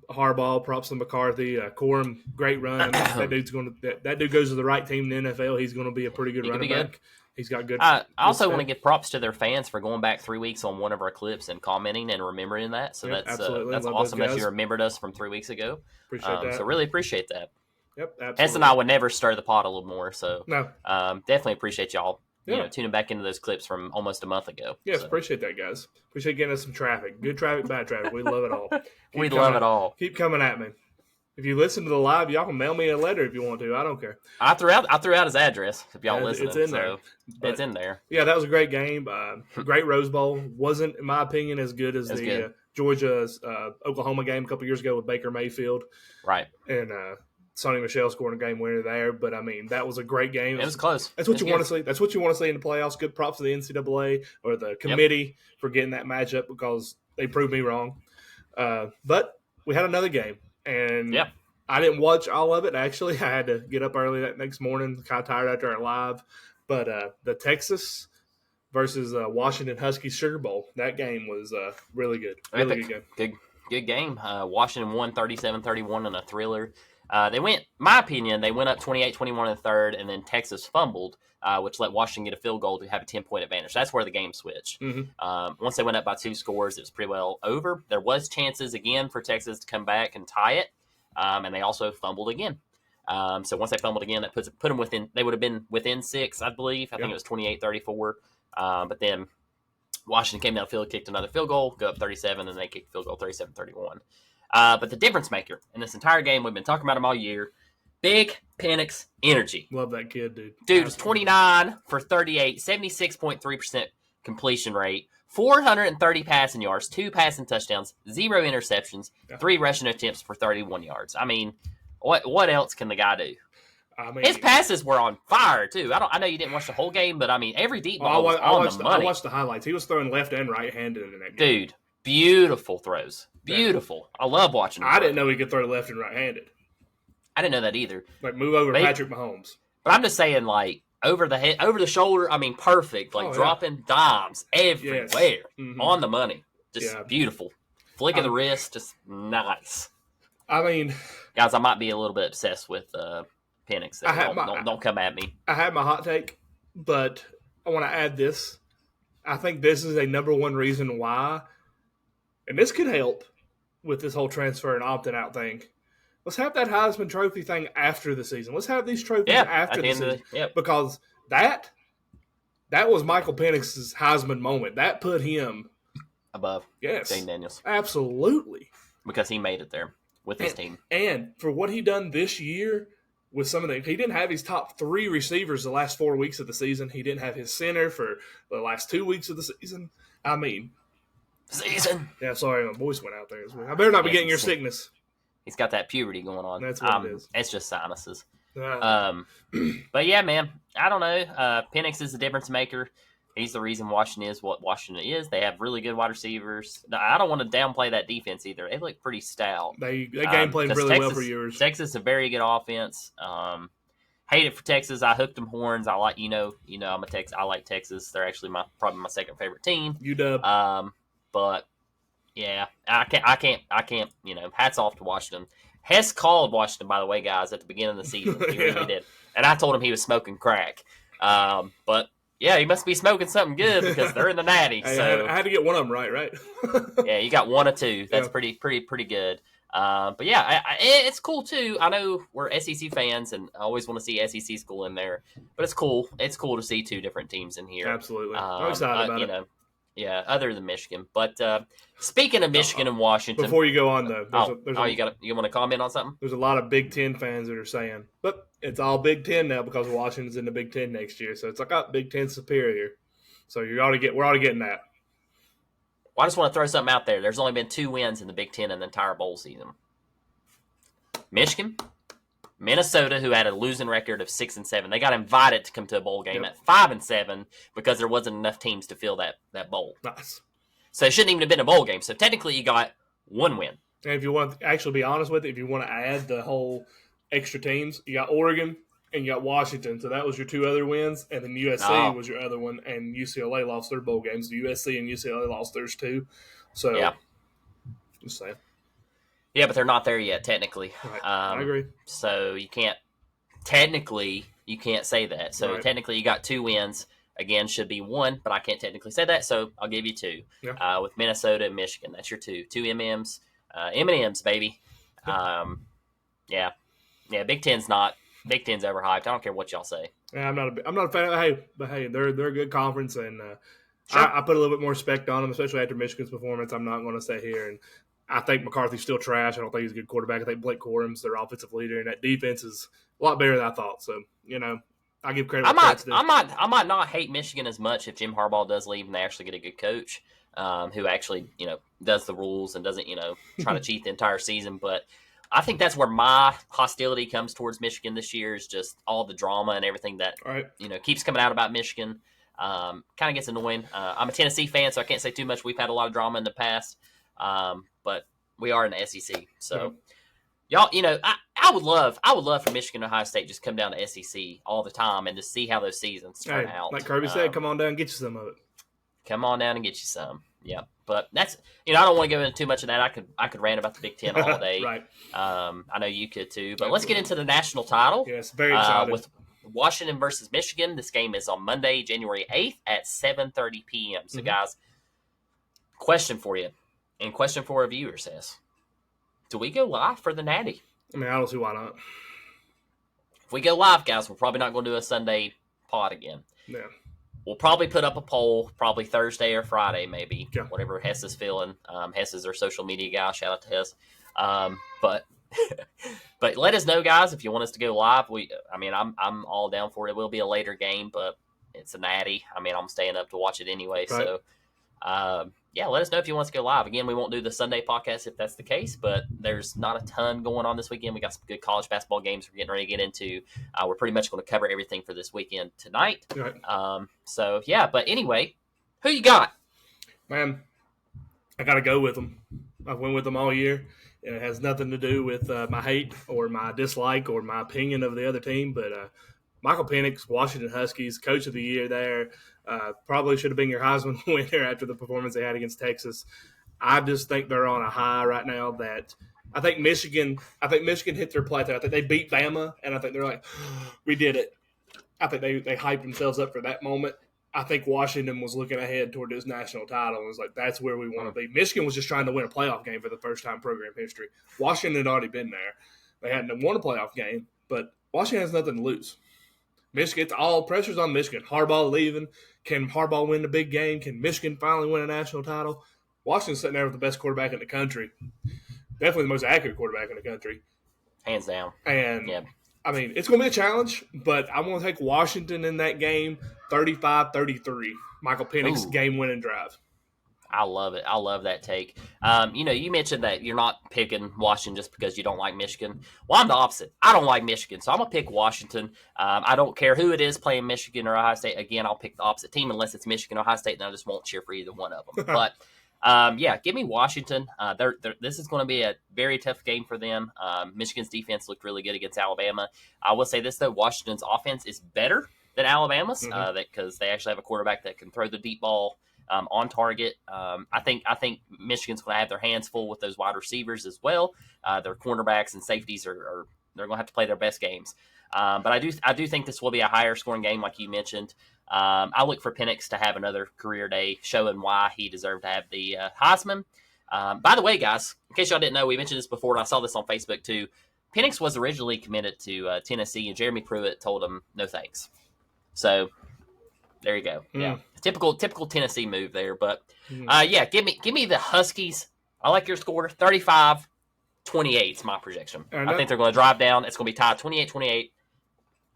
B: Harbaugh. Props to McCarthy. Corum, great run. That dude goes to the right team in the NFL. He's going to be a pretty good running back. He's got good.
A: I also want to give props to their fans for going back 3 weeks on one of our clips and commenting and remembering that. So that's awesome that you remembered us from 3 weeks ago.
B: Appreciate that.
A: So really appreciate that.
B: Yep, absolutely.
A: Hess and I would never stir the pot a little more. So
B: no,
A: definitely appreciate y'all. Tuning back into those clips from almost a month ago.
B: Yes, appreciate that, guys. Appreciate getting us some traffic. Good traffic, bad traffic. We love it all.
A: We love it all.
B: Keep coming at me. If you listen to the live, y'all can mail me a letter if you want to. I don't care.
A: I threw out his address if y'all listen.
B: It's in there.
A: It's in there.
B: Yeah, that was a great game. Great Rose Bowl. Wasn't, in my opinion, as good as the Georgia-Oklahoma game a couple years ago with Baker Mayfield.
A: Right.
B: And Sonny Michel scoring a game winner there. But, I mean, that was a great game.
A: It was close.
B: That's what you want to see. That's what you want to see in the playoffs. Good props to the NCAA or the committee for getting that matchup because they proved me wrong. But we had another game. And I didn't watch all of it, actually. I had to get up early that next morning, kind of tired after our live. But the Texas versus Washington Huskies Sugar Bowl, that game was really good. Really good game.
A: Good game. Washington won 37-31 in a thriller. They went up 28-21 in the third, and then Texas fumbled, which let Washington get a field goal to have a 10-point advantage. That's where the game switched.
B: Mm-hmm.
A: Once they went up by 2 scores, it was pretty well over. There was chances again for Texas to come back and tie it, and they also fumbled again. So once they fumbled again, that put them within. They would have been within 6, I believe. I think it was 28-34. But then Washington came downfield, kicked another field goal, go up 37, and they kicked the field goal 37-31. But the difference maker in this entire game, we've been talking about him all year, Big Penix energy.
B: Love that kid, dude.
A: Dude was 29 for 38, 76.3% completion rate, 430 passing yards, 2 passing touchdowns, 0 interceptions, 3 rushing attempts for 31 yards. I mean, what else can the guy do?
B: I mean,
A: his passes were on fire too. I know you didn't watch the whole game, but I mean, every deep ball was on the money.
B: I watched the highlights. He was throwing left and right handed in that
A: game. Dude, beautiful throws. Beautiful. I love watching him.
B: I didn't know he could throw left and right handed.
A: I didn't know that either.
B: Like move over Patrick Mahomes.
A: But I'm just saying, like over the head, over the shoulder. I mean, perfect. Like dropping dimes everywhere on the money. Just beautiful. Flick of the wrist, just nice.
B: I mean,
A: guys, I might be a little bit obsessed with Penix. Don't come at me.
B: I had my hot take, but I want to add this. I think this is a number one reason why, and this could help with this whole transfer and opting out thing. Let's have that Heisman Trophy thing after the season. Let's have these trophies after the season. Because that was Michael Penix's Heisman moment. That put him
A: above Jane Daniels.
B: Absolutely.
A: Because he made it there with his team.
B: And for what he done this year with some of he didn't have his top 3 receivers the last 4 weeks of the season. He didn't have his center for the last 2 weeks of the season. I mean. Yeah, sorry, my voice went out there as well. I better not be getting your sickness.
A: He's got that puberty going on.
B: That's what it is.
A: It's just sinuses. But yeah, man, I don't know. Penix is the difference maker. He's the reason Washington is what Washington is. They have really good wide receivers. I don't want to downplay that defense either. They look pretty stout.
B: They game played really well for years.
A: Texas is a very good offense. Hate it for Texas. I hooked them horns. I like I'm a Texas. I like Texas. They're actually probably my second favorite team.
B: UW.
A: But yeah, I can't. Hats off to Washington. Hess called Washington, by the way, guys, at the beginning of the season. He really did. And I told him he was smoking crack. But yeah, he must be smoking something good because they're in the Natty. So
B: I had to get one of them right?
A: Yeah, you got 1 or 2. That's pretty good. But yeah, it's cool too. I know we're SEC fans, and I always want to see SEC school in there. But it's cool. It's cool to see 2 different teams in here.
B: Absolutely, I'm excited about it.
A: Yeah, other than Michigan. But speaking of Michigan and Washington,
B: before you go on though,
A: you want to comment on something?
B: There's a lot of Big Ten fans that are saying, but it's all Big Ten now because Washington's in the Big Ten next year, so it's like Big Ten superior. So we're already getting that.
A: Well, I just want to throw something out there. There's only been 2 wins in the Big Ten in the entire bowl season. Michigan, Minnesota, who had a losing record of 6-7. They got invited to come to a bowl game at 5-7 because there wasn't enough teams to fill that bowl.
B: Nice.
A: So it shouldn't even have been a bowl game. So technically, you got 1 win.
B: And if you want to actually be honest with it, if you want to add the whole extra teams, you got Oregon and you got Washington. So that was your 2 other wins, and then USC was your other one, and UCLA lost their bowl games. The USC and UCLA lost theirs too. So
A: yeah,
B: just saying.
A: Yeah, but they're not there yet, technically.
B: Right. I agree.
A: So you can't say that. So technically, you got 2 wins. Again, should be 1, but I can't technically say that, so I'll give you 2.
B: Yeah.
A: With Minnesota and Michigan, that's your 2 M&Ms, M&Ms, baby. Yeah. Big Ten's overhyped. I don't care what y'all say.
B: Yeah, I'm not a fan. But hey, they're a good conference, and
A: sure.
B: I put a little bit more respect on them, especially after Michigan's performance. I'm not going to sit here and I think McCarthy's still trash. I don't think he's a good quarterback. I think Blake Corum's their offensive leader, and that defense is a lot better than I thought. So, I give credit.
A: I might not hate Michigan as much if Jim Harbaugh does leave and they actually get a good coach who actually does the rules and doesn't try to cheat the entire season. But I think that's where my hostility comes towards Michigan this year is just all the drama and everything that keeps coming out about Michigan. Kind of gets annoying. I'm a Tennessee fan, so I can't say too much. We've had a lot of drama in the past. But we are in the SEC, so y'all, I would love for Michigan and Ohio State just come down to SEC all the time and just see how those seasons turn out.
B: Like Kirby said, come on down and get you some of it.
A: Come on down and get you some. Yeah, but that's I don't want to go into too much of that. I could rant about the Big Ten all day.
B: Right.
A: I know you could too. But let's get into the national title.
B: Yes, very excited.
A: With Washington versus Michigan. This game is on Monday, January 8th at 7:30 p.m. So, guys, question for you. And question for our viewers is, do we go live for the Natty?
B: I mean, I don't see why not.
A: If we go live, guys, we're probably not going to do a Sunday pod again.
B: Yeah.
A: We'll probably put up a poll, probably Thursday or Friday, maybe, whatever Hess is feeling. Hess is our social media guy. Shout out to Hess. But let us know, guys, if you want us to go live. I'm all down for it. It will be a later game, but it's a Natty. I'm staying up to watch it anyway,
B: right.
A: So. Let us know if you want us to go live. Again, we won't do the Sunday podcast if that's the case, but there's not a ton going on this weekend. We got some good college basketball games we're getting ready to get into. We're pretty much going to cover everything for this weekend tonight.
B: Right.
A: But anyway, who you got?
B: Man, I got to go with them. I've went with them all year, and it has nothing to do with my hate or my dislike or my opinion of the other team, but Michael Penix, Washington Huskies, Coach of the Year there. Probably should have been your Heisman winner after the performance they had against Texas. I just think they're on a high right now that I think Michigan hit their plateau. I think they beat Bama, and I think they're like, we did it. I think they hyped themselves up for that moment. I think Washington was looking ahead toward this national title and was like, that's where we want to be. Michigan was just trying to win a playoff game for the first time in program history. Washington had already been there. They hadn't won a playoff game, but Washington has nothing to lose. Michigan, it's all pressure's on Michigan. Harbaugh leaving. Can Harbaugh win the big game? Can Michigan finally win a national title? Washington's sitting there with the best quarterback in the country. Definitely the most accurate quarterback in the country.
A: Hands down.
B: And, it's going to be a challenge, but I'm going to take Washington in that game 35-33. Michael Penix game-winning drive.
A: I love it. I love that take. You mentioned that you're not picking Washington just because you don't like Michigan. Well, I'm the opposite. I don't like Michigan, so I'm going to pick Washington. I don't care who it is playing Michigan or Ohio State. Again, I'll pick the opposite team unless it's Michigan or Ohio State, and I just won't cheer for either one of them. But, give me Washington. This is going to be a very tough game for them. Michigan's defense looked really good against Alabama. I will say this, though. Washington's offense is better than Alabama's because they actually have a quarterback that can throw the deep ball on target. I think Michigan's going to have their hands full with those wide receivers as well. Their cornerbacks and safeties are they're going to have to play their best games. But I do think this will be a higher scoring game, like you mentioned. I look for Penix to have another career day, showing why he deserved to have the Heisman. By the way, guys, in case y'all didn't know, we mentioned this before, and I saw this on Facebook too. Penix was originally committed to Tennessee, and Jeremy Pruitt told him no thanks. So there you go. Yeah, typical Tennessee move there. But give me the Huskies. I like your score, 35-28 is my projection. I think they're going to drive down. It's going to be tied 28-28.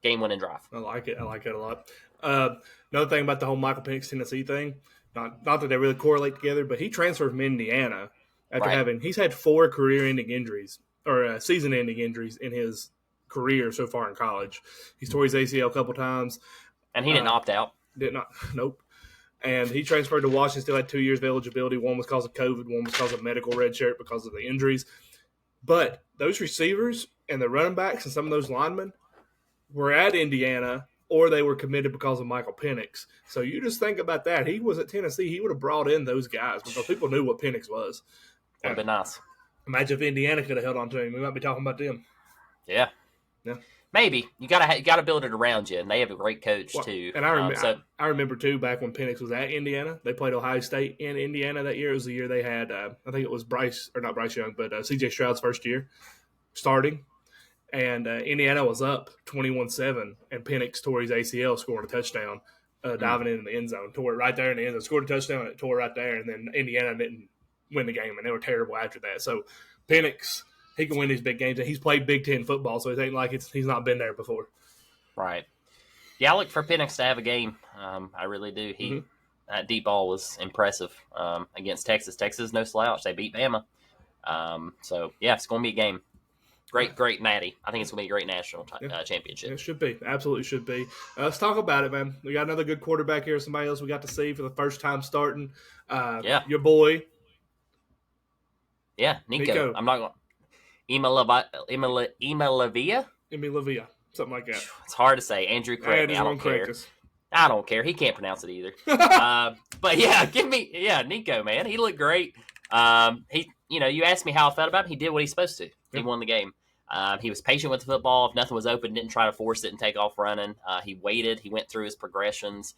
A: game-winning drive.
B: I like it. I like it a lot. Another thing about the whole Michael Penix Tennessee thing, not that they really correlate together, but he transferred from Indiana after he's had 4 career-ending injuries or season-ending injuries in his career so far in college. He's tore his ACL a couple times.
A: And he didn't opt out.
B: Did not. Nope. And he transferred to Washington, still had 2 years of eligibility. One was because of COVID, one was because of medical redshirt because of the injuries. But those receivers and the running backs and some of those linemen were at Indiana or they were committed because of Michael Penix. So you just think about that. He was at Tennessee. He would have brought in those guys because people knew what Penix was.
A: Would have been nice.
B: Imagine if Indiana could have held on to him. We might be talking about them.
A: Yeah. Maybe you gotta build it around you, and they have a great coach too.
B: And I remember too back when Penix was at Indiana, they played Ohio State in Indiana that year. It was the year they had I think it was not Bryce Young, but C.J. Stroud's first year starting, and Indiana was up 21-7, and Penix tore his ACL, scoring a touchdown, diving in the end zone, tore it right there in the end zone, scored a touchdown, and it tore right there, and then Indiana didn't win the game, and they were terrible after that. So Penix, he can win these big games. He's played Big Ten football, so it ain't like he's not been there before.
A: Right. Yeah, I look for Penix to have a game. I really do. That deep ball was impressive against Texas. Texas, no slouch. They beat Bama. So, yeah, it's going to be a game. Great Natty. I think it's going to be a great national championship.
B: It should be. Absolutely should be. Let's talk about it, man. We got another good quarterback here. Somebody else we got to see for the first time starting. Your boy.
A: Yeah, Nico. I'm not going to. Emilavia?
B: Emilavia, something like that.
A: It's hard to say. Andrew, correct me. I don't care. I don't care. He can't pronounce it either. But yeah, Nico, man. He looked great. You asked me how I felt about him. He did what he's supposed to. He won the game. He was patient with the football. If nothing was open, didn't try to force it and take off running. He waited. He went through his progressions.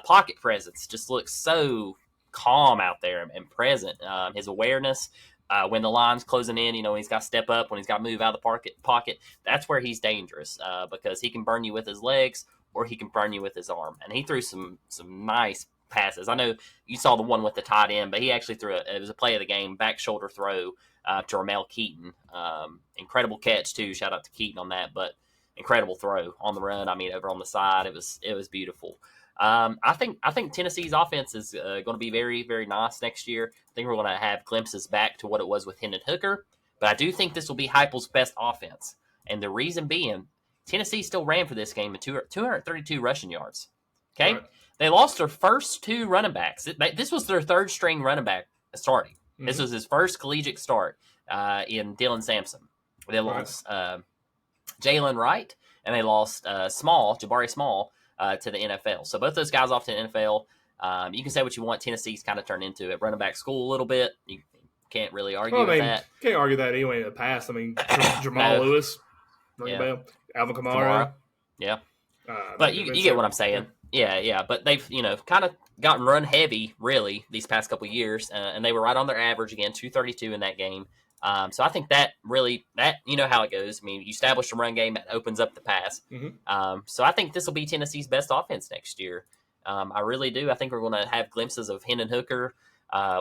A: Pocket presence just looks so calm out there and present. His awareness. When the line's closing in, he's got to step up. When he's got to move out of the pocket, that's where he's dangerous because he can burn you with his legs or he can burn you with his arm. And he threw some nice passes. I know you saw the one with the tight end, but he actually threw it was a play of the game, back shoulder throw to Ramel Keaton. Incredible catch, too. Shout out to Keaton on that, but incredible throw on the run. Over on the side, it was beautiful. I think Tennessee's offense is going to be very, very nice next year. I think we're going to have glimpses back to what it was with Hendon Hooker, but I do think this will be Heupel's best offense. And the reason being, Tennessee still ran for this game at 232 rushing yards. Okay? Right. They lost their first 2 running backs. This was their third string running back starting. Mm-hmm. This was his first collegiate start in Dylan Sampson. They lost Jalen Wright, and they lost Jabari Small, to the NFL. So both those guys off to the NFL. You can say what you want. Tennessee's kind of turned into a running back school a little bit. You can't really argue with that.
B: Can't argue that anyway in the past. Jamal Lewis, Alvin Kamara.
A: Yeah. But you get what I'm saying. Yeah. But they've, kind of gotten run heavy, really, these past couple of years. And they were right on their average again, 232 in that game. So I think that you know how it goes. You establish a run game that opens up the pass. Mm-hmm. So I think this will be Tennessee's best offense next year. I really do. I think we're going to have glimpses of Hendon Hooker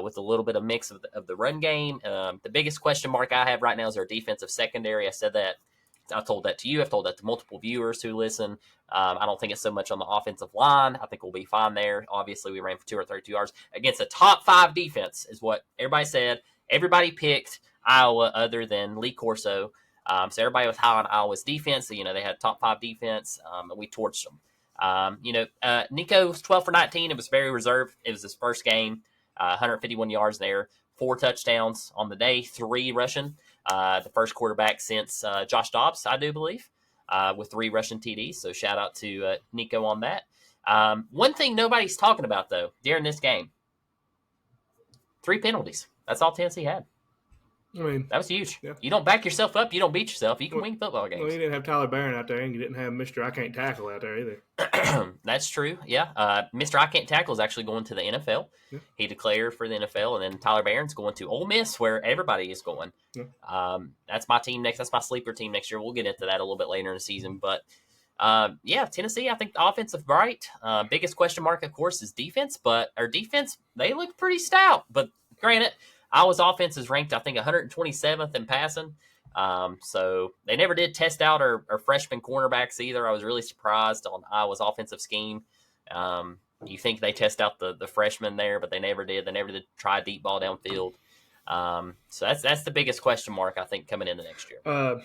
A: with a little bit of mix of the run game. The biggest question mark I have right now is our defensive secondary. I said that. I told that to you. I've told that to multiple viewers who listen. I don't think it's so much on the offensive line. I think we'll be fine there. Obviously, we ran for 232 yards against a top 5 defense is what everybody said. Everybody picked Iowa other than Lee Corso. So everybody was high on Iowa's defense. So, they had top 5 defense, and we torched them. Nico was 12 for 19. It was very reserved. It was his first game, 151 yards there, 4 touchdowns on the day, 3 rushing. The first quarterback since Josh Dobbs, I do believe, with 3 rushing TDs. So shout out to Nico on that. One thing nobody's talking about, though, during this game, 3 penalties. That's all Tennessee had. That was huge. Yeah. You don't back yourself up. You don't beat yourself. You can win football games.
B: Well, you didn't have Tyler Barron out there, and you didn't have Mr. I Can't Tackle out there either.
A: That's true, yeah. Mr. I Can't Tackle is actually going to the NFL. Yeah. He declared for the NFL, and then Tyler Barron's going to Ole Miss, where everybody is going. Yeah. That's my team next. That's my sleeper team next year. We'll get into that a little bit later in the season. But, Tennessee, I think the offensive bright. Biggest question mark, of course, is defense. But our defense, they look pretty stout. But granted, Iowa's offense is ranked, I think, 127th in passing. So they never did test out our freshman cornerbacks either. I was really surprised on Iowa's offensive scheme. You think they test out the freshmen there, but they never did. They never did try a deep ball downfield. So that's the biggest question mark, I think, coming into next year.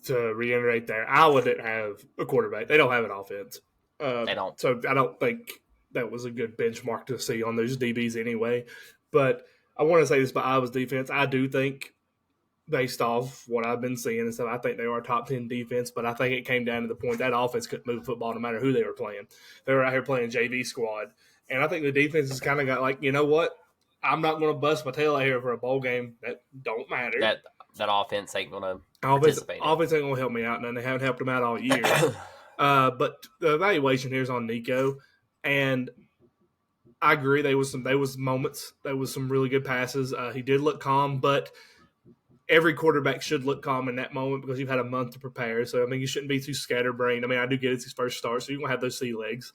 B: To reiterate there, Iowa didn't have a quarterback. They don't have an offense.
A: They don't.
B: So I don't think that was a good benchmark to see on those DBs anyway. But I want to say this about Iowa's defense. I do think, based off what I've been seeing and stuff, I think they are a top 10 defense, but I think it came down to the point that offense couldn't move the football no matter who they were playing. They were out here playing JV squad. And I think the defense has kind of got like, you know what? I'm not going to bust my tail out here for a bowl game. That don't matter.
A: That offense ain't going to participate.
B: Offense ain't going to help me out, and they haven't helped them out all year. But the evaluation here is on Nico, and I agree. There was moments. There was some really good passes. He did look calm, but every quarterback should look calm in that moment because you've had a month to prepare. So, I mean, you shouldn't be too scatterbrained. I mean, I do get it's his first start, so you're going to have those sea legs.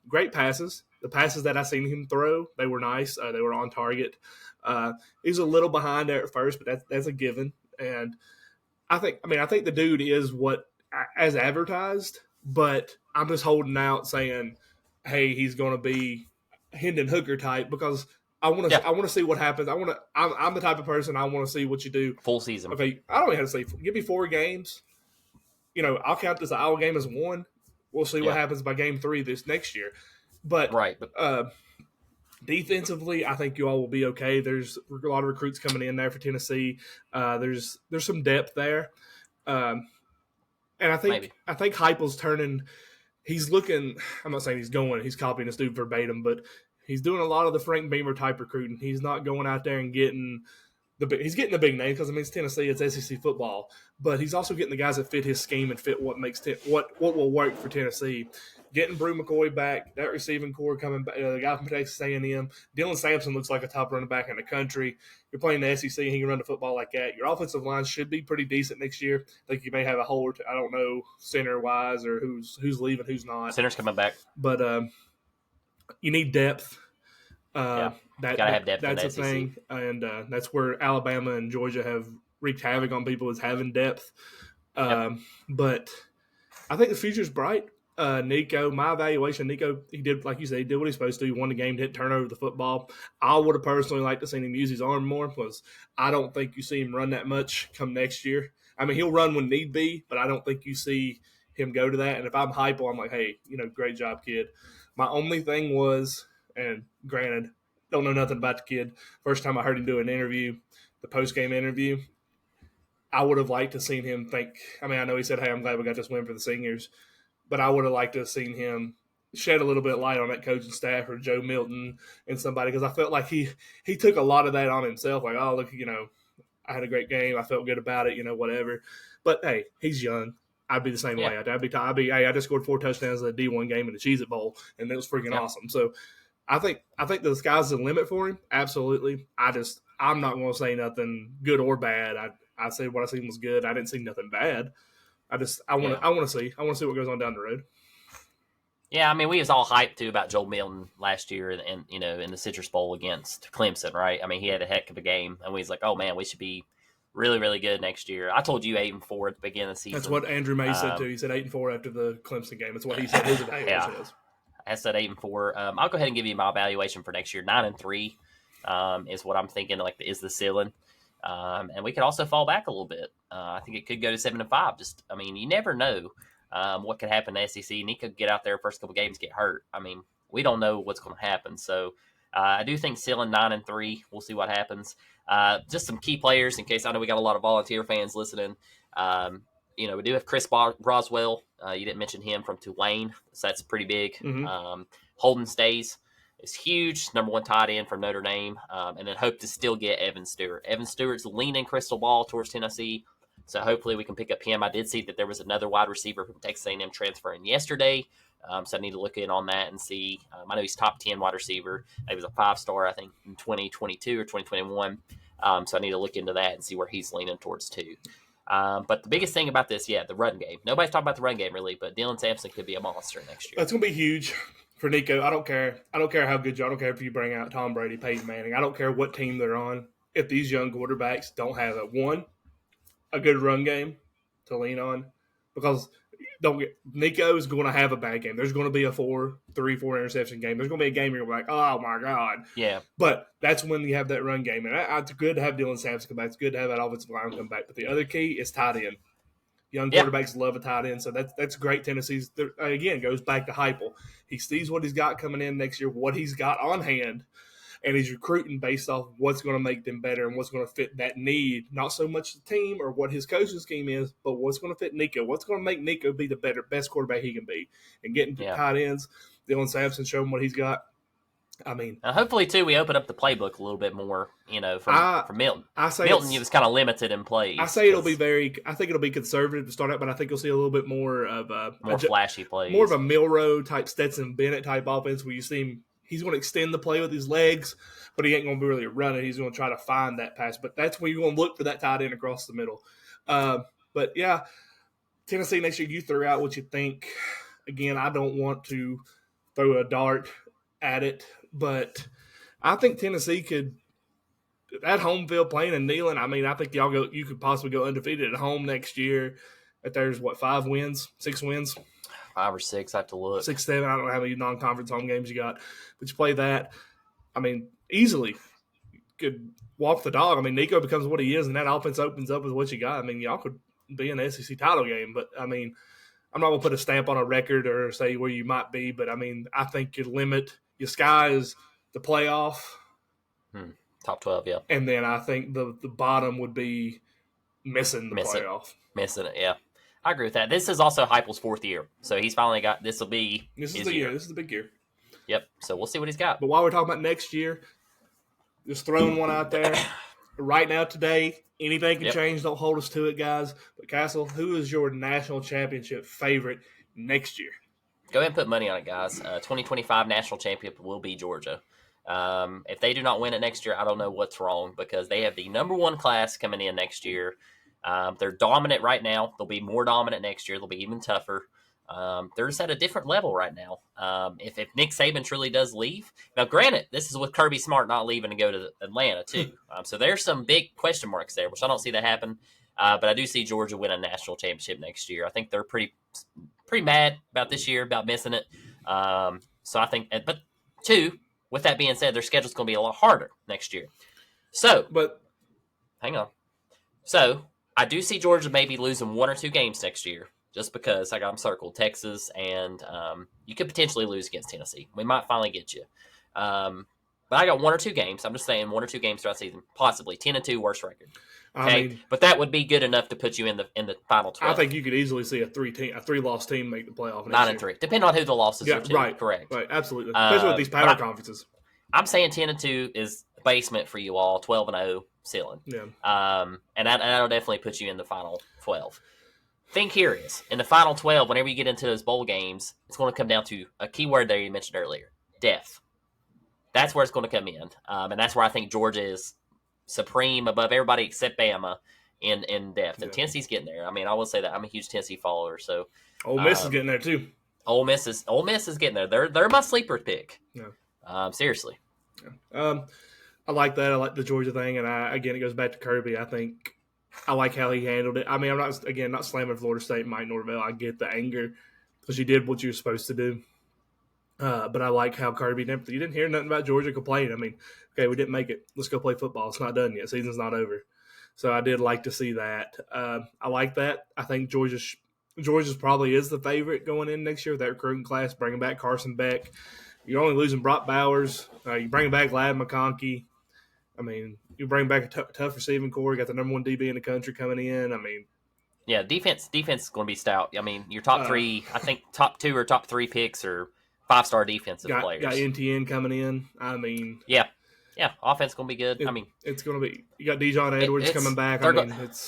B: Great passes. The passes that I seen him throw, they were nice. They were on target. He was a little behind there at first, but that's a given. And I think the dude is what as advertised, but I'm just holding out saying, hey, he's going to be Hendon Hooker type because I want to see what happens. I'm the type of person I want to see what you do
A: full season.
B: Okay, I don't know how to say. Give me 4 games. I'll count this Iowa game as one. We'll see what happens by game 3 this next year. But defensively, I think you all will be okay. There's a lot of recruits coming in there for Tennessee. There's some depth there, and I think Heupel's turning. He's looking. I'm not saying he's going. He's copying this dude verbatim, but he's doing a lot of the Frank Beamer type recruiting. He's not going out there and getting he's getting the big name because it's Tennessee, it's SEC football, but he's also getting the guys that fit his scheme and fit what makes what will work for Tennessee. Getting Brew McCoy back, that receiving core coming back, the guy from Texas A&M. Dylan Sampson looks like a top running back in the country. You're playing the SEC, and he can run the football like that. Your offensive line should be pretty decent next year. I think you may have a hole or two, I don't know, center-wise or who's leaving, who's not.
A: Center's coming back.
B: But you need depth.
A: Gotta have depth.
B: That's a thing, and that's where Alabama and Georgia have wreaked havoc on people is having depth. But I think the future's bright. Nico, my evaluation, he did, like you said, he did what he's supposed to. He won the game, didn't turn over the football. I would have personally liked to see him use his arm more because I don't think you see him run that much come next year. I mean, he'll run when need be, but I don't think you see him go to that. And if I'm Heupel, I'm like, hey, great job, kid. My only thing was, and granted, don't know nothing about the kid. First time I heard him do an interview, the post-game interview, I would have liked to seen him think, I know he said, hey, I'm glad we got this win for the seniors, but I would have liked to have seen him shed a little bit of light on that coaching staff or Joe Milton and somebody because I felt like he took a lot of that on himself. Like, oh, look, I had a great game. I felt good about it, whatever. But, hey, he's young. I'd be the same way. I'd be, hey, I just scored 4 touchdowns in a D1 game in the Cheez-It Bowl, and it was freaking awesome. So I think the sky's the limit for him. Absolutely. I'm not going to say nothing good or bad. I said what I seen was good. I didn't see nothing bad. I want to see what goes on down the road.
A: Yeah, we was all hyped too about Joel Milton last year, and in the Citrus Bowl against Clemson, right? He had a heck of a game, and we was like, oh man, we should be really, really good next year. I told you 8-4 at the beginning of the season.
B: That's what Andrew May said too. He said 8-4 after the Clemson game. That's what he said his evaluation is.
A: I said 8-4. I'll go ahead and give you my evaluation for next year. 9-3 is what I'm thinking. Is the ceiling, and we could also fall back a little bit. I think it could go to 7-5. Just, you never know what could happen to SEC. Nico could get out there first couple games, get hurt. We don't know what's going to happen. So I do think ceiling 9-3. We'll see what happens. Just some key players in case I know we got a lot of volunteer fans listening. We do have Chris Broswell. You didn't mention him from Tulane, so that's pretty big. Mm-hmm. Holden Stays is huge, number 1 tight end from Notre Dame, and then hope to still get Evan Stewart. Evan Stewart's leaning crystal ball towards Tennessee, so hopefully we can pick up him. I did see that there was another wide receiver from Texas A&M transferring yesterday, so I need to look in on that and see. I know he's top 10 wide receiver. He was a 5-star, I think, in 2022 or 2021, so I need to look into that and see where he's leaning towards too. But the biggest thing about this, the run game. Nobody's talking about the run game really, but Dylan Sampson could be a monster next year.
B: That's going to be huge for Nico. I don't care how good you are. I don't care if you bring out Tom Brady, Peyton Manning. I don't care what team they're on. If these young quarterbacks don't have it, one, a good run game to lean on because Nico is going to have a bad game. There's going to be a 4 interception game. There's going to be a game where you're like, oh my god.
A: Yeah.
B: But that's when you have that run game, and it's good to have Dylan Sampson come back. It's good to have that offensive line come back. But the other key is tight end. Young quarterbacks love a tight end, so that's great. Tennessee's again goes back to Heupel. He sees what he's got coming in next year, what he's got on hand, and he's recruiting based off what's going to make them better and what's going to fit that need. Not so much the team or what his coaching scheme is, but what's going to fit Nico. What's going to make Nico be the best quarterback he can be, and getting to tight ends. Dylan Sampson, show him what he's got. I mean,
A: hopefully too, we open up the playbook a little bit more. From Milton.
B: I say
A: Milton, he was kind of limited in plays.
B: I say it'll be I think it'll be conservative to start out, but I think you'll see a little bit more of
A: more flashy plays,
B: more of a Milroe type, Stetson Bennett type offense where you see him. He's going to extend the play with his legs, but he ain't going to be really running. He's going to try to find that pass, but that's when you're going to look for that tight end across the middle. But yeah, Tennessee next year. You throw out what you think. Again, I don't want to throw a dart at it, but I think Tennessee could, at home field playing in Neyland, I mean, I think you could possibly go undefeated at home next year. If there's 5 wins, 6 wins,
A: 5 or 6. I have to look
B: 6, 7. I don't know how many non-conference home games you got, but you play that. I mean, easily could walk the dog. I mean, Nico becomes what he is, and that offense opens up with what you got. I mean, y'all could be in the SEC title game, but I mean, I'm not going to put a stamp on a record or say where you might be, but I mean, I think your sky is the playoff.
A: Top 12, yeah.
B: And then I think the bottom would be missing the playoff.
A: Missing it, yeah. I agree with that. This is also Heupel's 4th year, so he's finally got this. This
B: is the year. This is the big year.
A: Yep. So we'll see what he's got.
B: But while we're talking about next year, just throwing one out there. Right now, today, anything can change. Don't hold us to it, guys. But Castle, who is your national championship favorite next year?
A: Go ahead and put money on it, guys. 2025 national champion will be Georgia. If they do not win it next year, I don't know what's wrong because they have the number 1 class coming in next year. They're dominant right now. They'll be more dominant next year. They'll be even tougher. They're just at a different level right now. If Nick Saban truly does leave, now granted, this is with Kirby Smart not leaving to go to Atlanta too. So there's some big question marks there, which I don't see that happen. But I do see Georgia win a national championship next year. I think they're pretty mad about this year, about missing it. So I think, but 2, with that being said, their schedule's going to be a lot harder next year. So,
B: but
A: hang on. So I do see Georgia maybe losing 1 or 2 games next year. Just because I got them circled, Texas, and you could potentially lose against Tennessee. We might finally get you. But I got 1 or 2 games. I'm just saying 1 or 2 games throughout the season, possibly 10-2 worst record. Okay, I mean, but that would be good enough to put you in the final 12.
B: I think you could easily see a 3-loss team make the playoff.
A: 9-3, depending on who the losses are to.
B: Right,
A: correct.
B: Right, absolutely. Especially with these power conferences.
A: I'm saying 10-2 is the basement for you all. 12-0 ceiling.
B: Yeah.
A: And that'll definitely put you in the final 12. Thing here is, in the final 12, whenever you get into those bowl games, it's going to come down to a key word there you mentioned earlier, depth. That's where it's going to come in. And that's where I think Georgia is supreme above everybody except Bama in depth. And Tennessee's getting there. I mean, I will say that I'm a huge Tennessee follower. So
B: Ole Miss is getting there too.
A: Ole Miss is getting there. They're my sleeper pick.
B: Yeah.
A: Seriously.
B: Yeah. I like that. I like the Georgia thing. And again, it goes back to Kirby. I think I like how he handled it. I mean, I'm not slamming Florida State, Mike Norvell. I get the anger because you did what you were supposed to do. But I like how Kirby you didn't hear nothing about Georgia complaining. I mean, okay, we didn't make it. Let's go play football. It's not done yet. Season's not over. So I did like to see that. I like that. I think Georgia's probably is the favorite going in next year with that recruiting class, bringing back Carson Beck. You're only losing Brock Bowers. You bring back Lad McConkey. I mean, you bring back a tough receiving core. You got the number 1 DB in the country coming in. I mean,
A: yeah, defense is going to be stout. I mean, your top 3, I think top 2 or top 3 picks are 5-star defensive players.
B: Got NTN coming in. I mean,
A: yeah, offense going to be good. I mean,
B: it's going to be. You got Dijon Edwards coming back.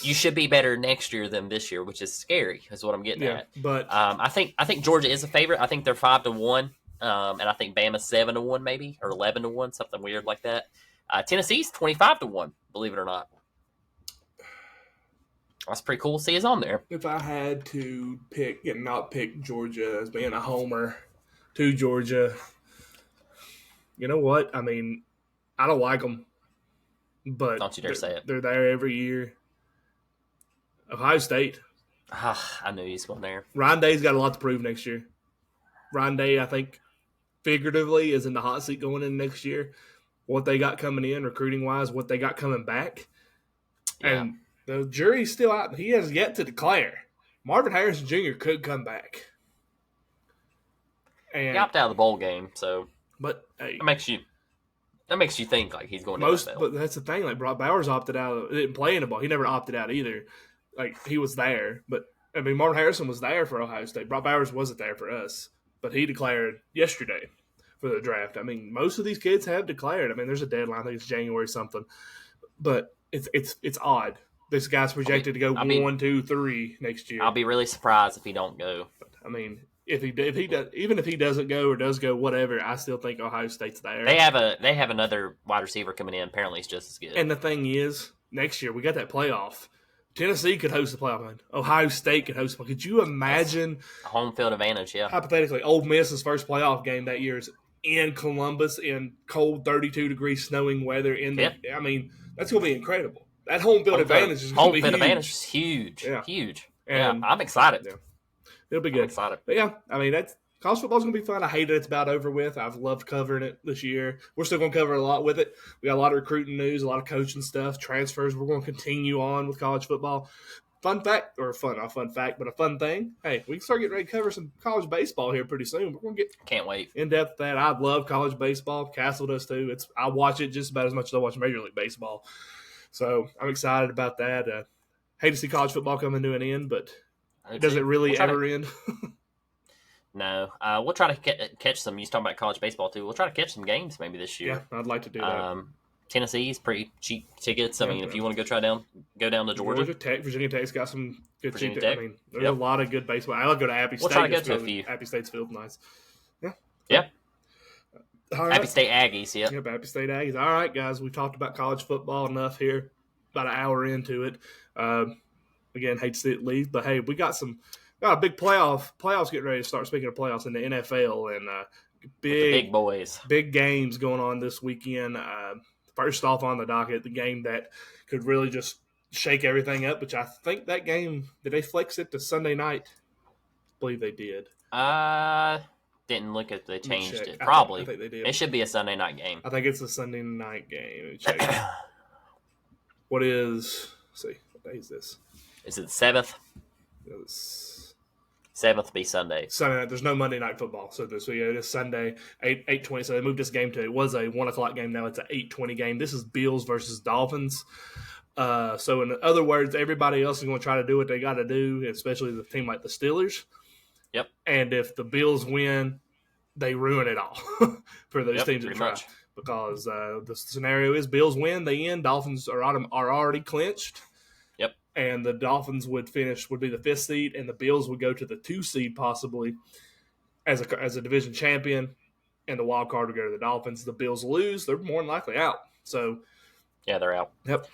A: You should be better next year than this year, which is scary. Is what I'm getting at.
B: But
A: I think Georgia is a favorite. I think they're 5-1, and I think Bama's 7-1 maybe or 11-1, something weird like that. Tennessee's 25-1, believe it or not. That's pretty cool to see is on there.
B: If I had to not pick Georgia as being a homer to Georgia, you know what? I mean, I don't like them, but
A: don't you dare say it.
B: They're there every year. Ohio State.
A: I knew he was going there.
B: Ryan Day's got a lot to prove next year. Ryan Day, I think, figuratively, is in the hot seat going in next year. What they got coming in, recruiting-wise, what they got coming back.
A: Yeah.
B: And the jury's still out. He has yet to declare. Marvin Harrison Jr. could come back. And,
A: he opted out of the bowl game, so
B: but hey,
A: that makes you think like he's going to NFL.
B: But that's the thing. Like Brock Bowers opted out. Didn't play in the ball. He never opted out either. Like he was there, but I mean Marvin Harrison was there for Ohio State. Brock Bowers wasn't there for us, but he declared yesterday for the draft. I mean, most of these kids have declared. I mean, there's a deadline. I think it's January something, but it's odd. This guy's projected to go 1, 2, 3 next year.
A: I'll be really surprised if he don't go.
B: But, I mean, if he does, even if he doesn't go or does go, whatever, I still think Ohio State's there.
A: They have another wide receiver coming in. Apparently, it's just as good.
B: And the thing is, next year we got that playoff. Tennessee could host the playoff. Man. Ohio State could host. Could you imagine
A: a home field advantage? Yeah.
B: Hypothetically, Ole Miss's first playoff game that year is in Columbus in cold 32-degree snowing weather. I mean, that's going to be incredible. That home field advantage is going to be huge. Home field advantage
A: is huge.
B: Yeah.
A: Huge.
B: And,
A: I'm excited.
B: Yeah. It'll be good.
A: I'm excited.
B: But yeah, I mean, college football's going to be fun. I hate it. It's about over with. I've loved covering it this year. We're still going to cover a lot with it. We got a lot of recruiting news, a lot of coaching stuff, transfers. We're going to continue on with college football. Not a fun fact, but a fun thing. Hey, we can start getting ready to cover some college baseball here pretty soon. We're going to get
A: can't wait
B: in depth with that. I love college baseball. Castle does too. I watch it just about as much as I watch Major League Baseball. So I'm excited about that. Hate to see college football coming to an end, but does it really ever end?
A: No. We'll try to catch some. You're talking about college baseball too. We'll try to catch some games maybe this year.
B: Yeah, I'd like to do that.
A: Tennessee's pretty cheap tickets. I mean, if you want to go down to Georgia.
B: Virginia Tech's got some good
A: Virginia
B: cheap
A: Tech.
B: I mean, there's a lot of good baseball. I'll go to Appy State.
A: We'll try to go to a few.
B: Appy State's field nice. Yeah.
A: Yeah.
B: All right.
A: Appy State Aggies, yeah.
B: Yep, Appy State Aggies. All right, guys, we talked about college football enough here. About an hour into it. Again, hate to see it leave, but hey, we got a big playoffs getting ready to start. Speaking of playoffs in the NFL and
A: big boys,
B: big games going on this weekend. First off on the docket, the game that could really just shake everything up, which I think that game, did they flex it to Sunday night? I believe they did.
A: Didn't look at they changed it. Probably.
B: I think they did.
A: It should be a Sunday night game.
B: I think it's a Sunday night game. What day is this?
A: Is it the 7th? 7th be Sunday.
B: Sunday night. There's no Monday night football. So this it's Sunday, 8:20. So they moved this game to, it was a 1 o'clock game. Now it's an 8:20 game. This is Bills versus Dolphins. So in other words, everybody else is going to try to do what they got to do, especially the team like the Steelers.
A: Yep.
B: And if the Bills win, they ruin it all for those teams that try. Much. Because the scenario is Bills win, they end. Dolphins are already clinched.
A: Yep.
B: And the Dolphins would be the 5th seed, and the Bills would go to the 2 seed possibly as a division champion, and the wild card would go to the Dolphins. The Bills lose, they're more than likely out. So,
A: yeah, they're out.
B: Yep.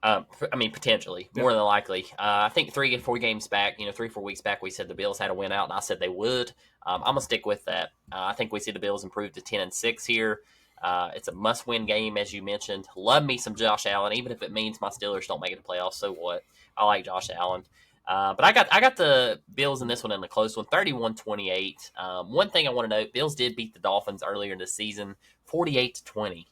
A: I mean, potentially, more than likely. I think 3 or 4 games back, 3 or 4 weeks back, we said the Bills had to win out, and I said they would. I'm gonna stick with that. I think we see the Bills improve to 10-6 here. It's a must-win game, as you mentioned. Love me some Josh Allen, even if it means my Steelers don't make it to playoffs. So what? I like Josh Allen. But I got the Bills in this one in the close one, 31-28. One thing I want to note: Bills did beat the Dolphins earlier in the season, 48-20.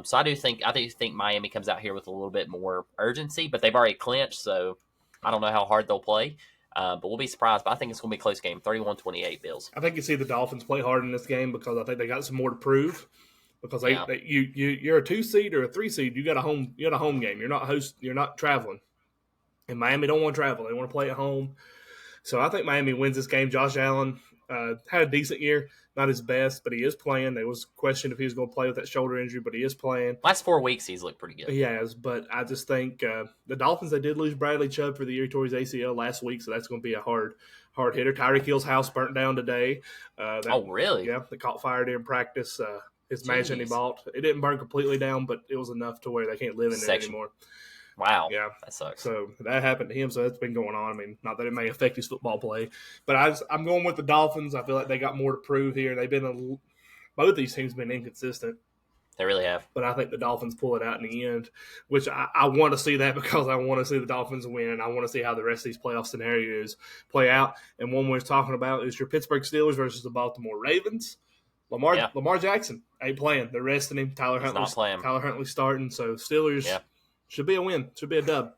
A: So I do think Miami comes out here with a little bit more urgency, but they've already clinched, so I don't know how hard they'll play. But we'll be surprised. But I think it's going to be a close game, 31-28 Bills.
B: I think you see the Dolphins play hard in this game because I think they got some more to prove. Because you're a 2 seed or a 3 seed, you got a home game. You're not traveling. And Miami don't want to travel. They want to play at home. So I think Miami wins this game. Josh Allen had a decent year, not his best, but he is playing. There was question if he was going to play with that shoulder injury, but he is playing.
A: Last 4 weeks, he's looked pretty good.
B: He has, but I just think the Dolphins, they did lose Bradley Chubb for the year towards ACL last week, so that's going to be a hard hitter. Tyreek Hill's house burnt down today.
A: Oh, really?
B: Yeah, they caught fire during practice. His mansion he bought. It didn't burn completely down, but it was enough to where they can't live in it anymore.
A: Wow.
B: Yeah.
A: That sucks.
B: So that happened to him, so that's been going on. I mean, not that it may affect his football play, but I'm going with the Dolphins. I feel like they got more to prove here. Both these teams have been inconsistent.
A: They really have.
B: But I think the Dolphins pull it out in the end, which I want to see that because I want to see the Dolphins win, and I want to see how the rest of these playoff scenarios play out. And one we're talking about is your Pittsburgh Steelers versus the Baltimore Ravens. Lamar Jackson ain't playing. They're resting him. Tyler Huntley's starting. So Steelers should be a win. Should be a dub.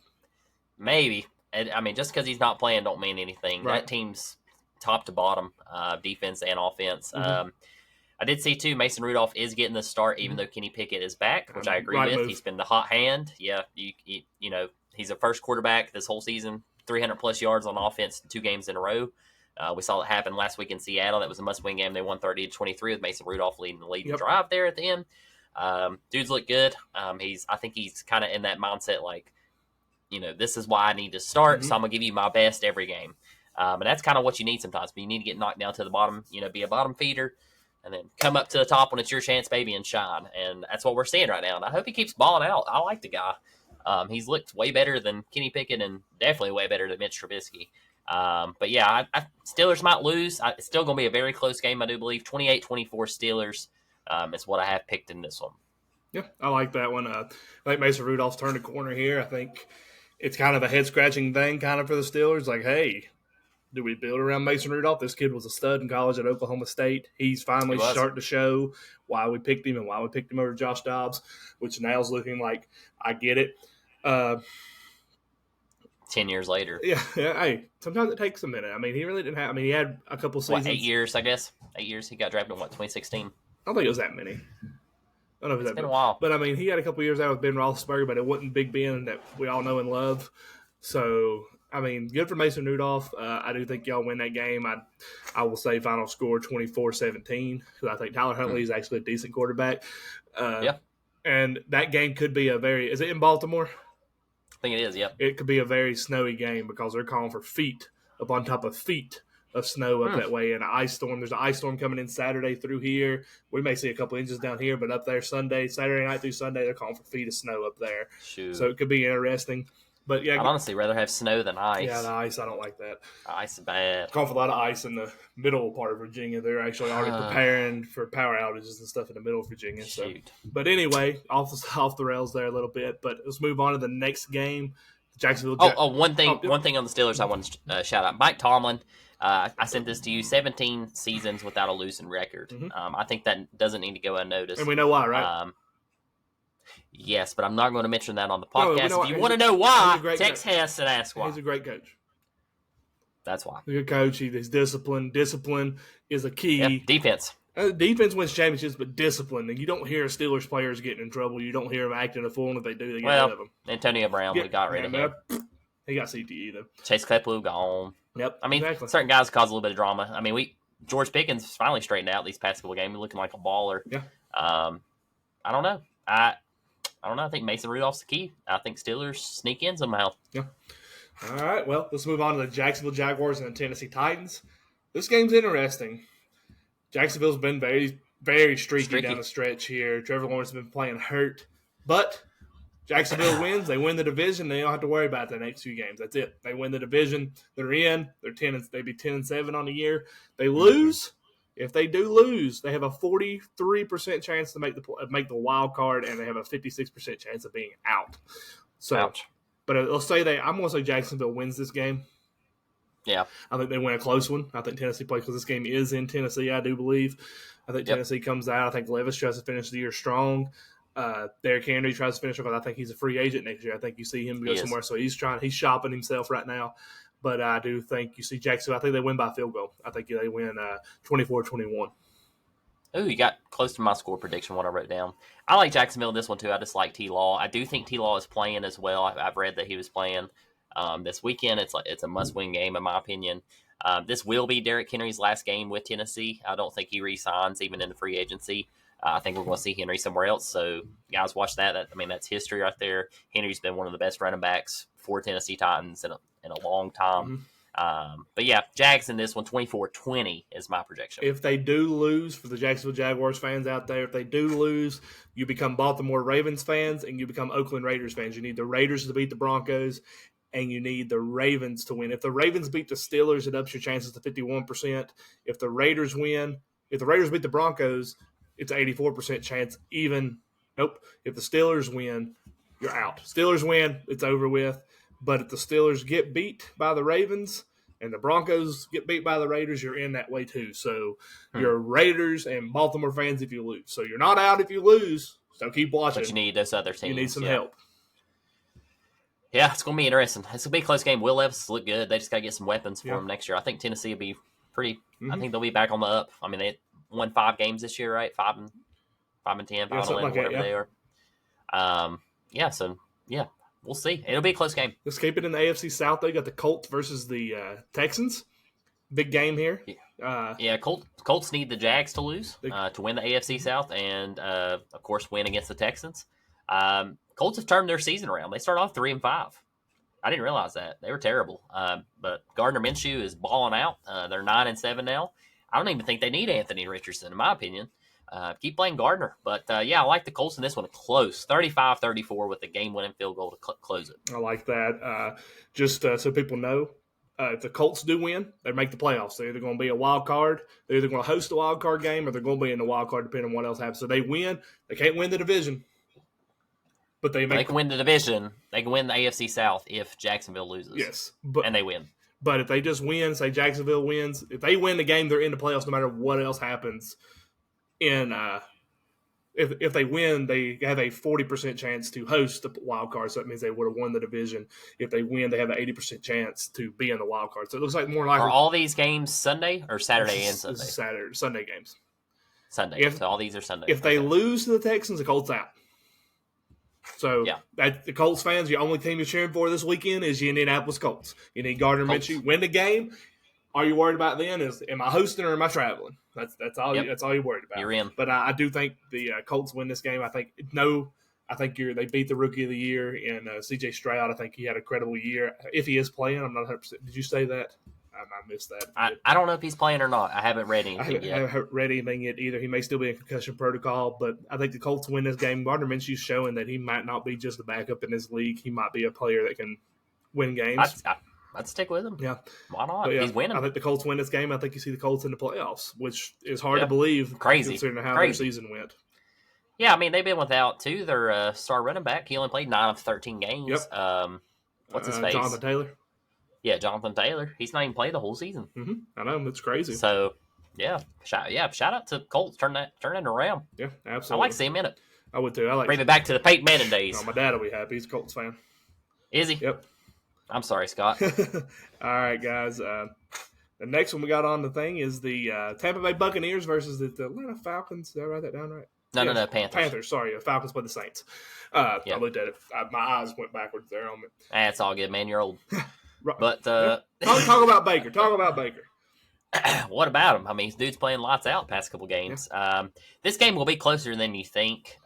A: Maybe. I mean, just because he's not playing don't mean anything. Right. That team's top to bottom, defense and offense. Mm-hmm. I did see, too, Mason Rudolph is getting the start, even though Kenny Pickett is back, which I agree with. Move. He's been the hot hand. Yeah, you know, he's a first quarterback this whole season, 300-plus yards on offense 2 games in a row. We saw it happen last week in Seattle. That was a must-win game. They won 30-23 with Mason Rudolph leading the lead drive there at the end. Dudes look good. I think he's kind of in that mindset, like, you know, this is why I need to start, so I'm going to give you my best every game. And that's kind of what you need sometimes. But you need to get knocked down to the bottom, you know, be a bottom feeder, and then come up to the top when it's your chance, baby, and shine. And that's what we're seeing right now. And I hope he keeps balling out. I like the guy. He's looked way better than Kenny Pickett and definitely way better than Mitch Trubisky. But yeah, Steelers might lose. It's still going to be a very close game, I do believe. 28-24 Steelers is what I have picked in this one.
B: Yeah, I like that one. I think Mason Rudolph's turned a corner here. I think it's kind of a head-scratching thing kind of for the Steelers. Like, hey, do we build around Mason Rudolph? This kid was a stud in college at Oklahoma State. He's finally starting to show why we picked him and why we picked him over Josh Dobbs, which now is looking like I get it.
A: 10 years later.
B: Yeah. Hey, sometimes it takes a minute. I mean, he really didn't have – I mean, he had a couple seasons.
A: 8 years, I guess? 8 years. He got drafted in, 2016?
B: I don't think it was that many. I don't know if
A: it's been a while.
B: But, I mean, he had a couple years out with Ben Roethlisberger, but it wasn't Big Ben that we all know and love. So, I mean, good for Mason Rudolph. I do think y'all win that game. I will say final score 24-17 because I think Tyler Huntley is actually a decent quarterback. And that game could be is it in Baltimore?
A: I think it is, yep.
B: It could be a very snowy game because they're calling for feet up on top of feet of snow up that way, and an ice storm. There's an ice storm coming in Saturday through here. We may see a couple inches down here, but up there Saturday night through Sunday, they're calling for feet of snow up there.
A: Shoot.
B: So it could be interesting. But yeah,
A: I'd honestly rather have snow than ice.
B: Yeah, the ice, I don't like that.
A: Ice is bad.
B: Calling for a lot of ice in the middle part of Virginia. They're actually already preparing for power outages and stuff in the middle of Virginia. So. But anyway, off the rails there a little bit. But let's move on to the next game. Jacksonville.
A: One thing on the Steelers I want to shout out. Mike Tomlin, I sent this to you, 17 seasons without a losing record. Mm-hmm. I think that doesn't need to go unnoticed.
B: And we know why, right?
A: Yes, but I'm not going to mention that on the podcast. No, if you want to know why, text Hess and ask why.
B: He's a great coach.
A: That's why.
B: He's a good coach. He's disciplined. Discipline is a key.
A: Yep. Defense.
B: Defense wins championships, but discipline. And you don't hear Steelers players getting in trouble. You don't hear them acting a fool, and if they do, they get rid of them.
A: Antonio Brown, we got rid of him.
B: He got CTE, though.
A: Chase Claypool gone.
B: Yep.
A: I mean, certain guys cause a little bit of drama. I mean, George Pickens finally straightened out these past couple games, looking like a baller.
B: Yeah.
A: I don't know. I don't know. I think Mason Rudolph's the key. I think Steelers sneak in somehow.
B: Yeah. All right. Well, let's move on to the Jacksonville Jaguars and the Tennessee Titans. This game's interesting. Jacksonville's been very, very streaky down the stretch here. Trevor Lawrence has been playing hurt. But Jacksonville wins. They win the division. They don't have to worry about the next few games. That's it. They win the division. They're in. They'd be 10-7 on the year. They lose. If they do lose, they have a 43% chance to make the wild card, and they have a 56% chance of being out. So, ouch. But let's say I'm going to say Jacksonville wins this game.
A: Yeah.
B: I think they win a close one. I think Tennessee plays because this game is in Tennessee, I do believe. I think Tennessee comes out. I think Levis tries to finish the year strong. Derrick Henry tries to finish because I think he's a free agent next year. I think you see him go somewhere. So he's shopping himself right now. But I do think you see Jacksonville. I think they win by field goal. I think they win 24-21.
A: Ooh, you got close to my score prediction, what I wrote down. I like Jacksonville in this one, too. I just like T-Law. I do think T-Law is playing as well. I've read that he was playing this weekend. It's a must-win game, in my opinion. This will be Derrick Henry's last game with Tennessee. I don't think he re-signs, even in the free agency. I think we're going to see Henry somewhere else. So, guys, watch that. That's history right there. Henry's been one of the best running backs for Tennessee Titans in a long time.
B: Mm-hmm.
A: But yeah, Jags in this one, 24-20 is my projection.
B: If they do lose, for the Jacksonville Jaguars fans out there, if they do lose, you become Baltimore Ravens fans and you become Oakland Raiders fans. You need the Raiders to beat the Broncos, and you need the Ravens to win. If the Ravens beat the Steelers, it ups your chances to 51%. If the Raiders beat the Broncos, it's an 84% chance, even Nope. If the Steelers win, you're out. Steelers win, it's over with. But if the Steelers get beat by the Ravens and the Broncos get beat by the Raiders, you're in that way too. So you're Raiders and Baltimore fans if you lose. So you're not out if you lose. So keep watching.
A: But you need those other teams.
B: You need some help.
A: Yeah, it's going to be interesting. It's going to be a close game. Will Levis look good. They just got to get some weapons for them next year. I think Tennessee will be pretty. I think they'll be back on the up. I mean, they won 5 games this year, right? 5 and 10, 5 and 11,
B: like
A: whatever
B: that,
A: they are. So we'll see. It'll be a close game.
B: Let's keep it in the AFC South. They got the Colts versus the Texans. Big game here.
A: Colts need the Jags to lose to win the AFC South and, of course, win against the Texans. Colts have turned their season around. They started off 3-5. I didn't realize that. They were terrible. But Gardner Minshew is balling out. They're 9-7 now. I don't even think they need Anthony Richardson, in my opinion. Keep playing Gardner. But, I like the Colts in this one close. 35-34 with the game-winning field goal to close it.
B: I like that. Just so people know, if the Colts do win, they make the playoffs. They're either going to be a wild card, they're either going to host a wild card game, or they're going to be in the wild card depending on what else happens. So they win. They can't win the division. But they
A: can win the division. They can win the AFC South if Jacksonville loses.
B: Yes.
A: And they win.
B: But if they just win, say Jacksonville wins, if they win the game, they're in the playoffs no matter what else happens. If they win, they have a 40% chance to host the wild card. So that means they would have won the division. If they win, they have an 80% chance to be in the wild card. So it looks like more likely.
A: Are all these games Sunday or Saturday and Sunday?
B: Sunday games.
A: Sunday. So all these are Sunday.
B: If they lose to the Texans, the Colts out. So the Colts fans, the only team you're cheering for this weekend is the Indianapolis Colts. You need Gardner Minshew win the game. All you're worried about then is, am I hosting or am I traveling? That's all. That's all you're worried about.
A: You're in.
B: But I do think the Colts win this game. I think they beat the Rookie of the Year in C.J. Stroud. I think he had a credible year. If he is playing, I'm not 100%. Did you say that? I missed that.
A: I don't know if he's playing or not. I haven't read anything yet.
B: I haven't read anything yet either. He may still be in concussion protocol, but I think the Colts win this game. Gardner Minshew's showing that he might not be just a backup in this league. He might be a player that can win games.
A: I'd stick with him.
B: Yeah.
A: Why not? He's winning.
B: I think the Colts win this game. I think you see the Colts in the playoffs, which is hard to believe.
A: Crazy.
B: Considering how their season went.
A: Yeah, I mean, they've been without, too, their star running back. He only played 9 of 13 games.
B: Yep.
A: What's his face?
B: Jonathan Taylor.
A: Yeah, Jonathan Taylor. He's not even played the whole season.
B: Mm-hmm. I know. It's crazy.
A: So, shout out to Colts. Turn that around.
B: Yeah, absolutely.
A: I like seeing him in it.
B: I would, too.
A: Bring me back to the Peyton Manning days.
B: Oh, my dad will be happy. He's a Colts fan.
A: Is he?
B: Yep.
A: I'm sorry, Scott.
B: All right, guys. The next one we got on the thing is the Tampa Bay Buccaneers versus the Atlanta Falcons. Did I write that down right?
A: No, Panthers.
B: Panthers, sorry. The Falcons play the Saints. I looked at it. My eyes went backwards there on me.
A: That's all good, man. You're old. But
B: talk about Baker. Talk about Baker.
A: What about him? I mean, dude's playing lights out past couple games. Yeah. This game will be closer than you think.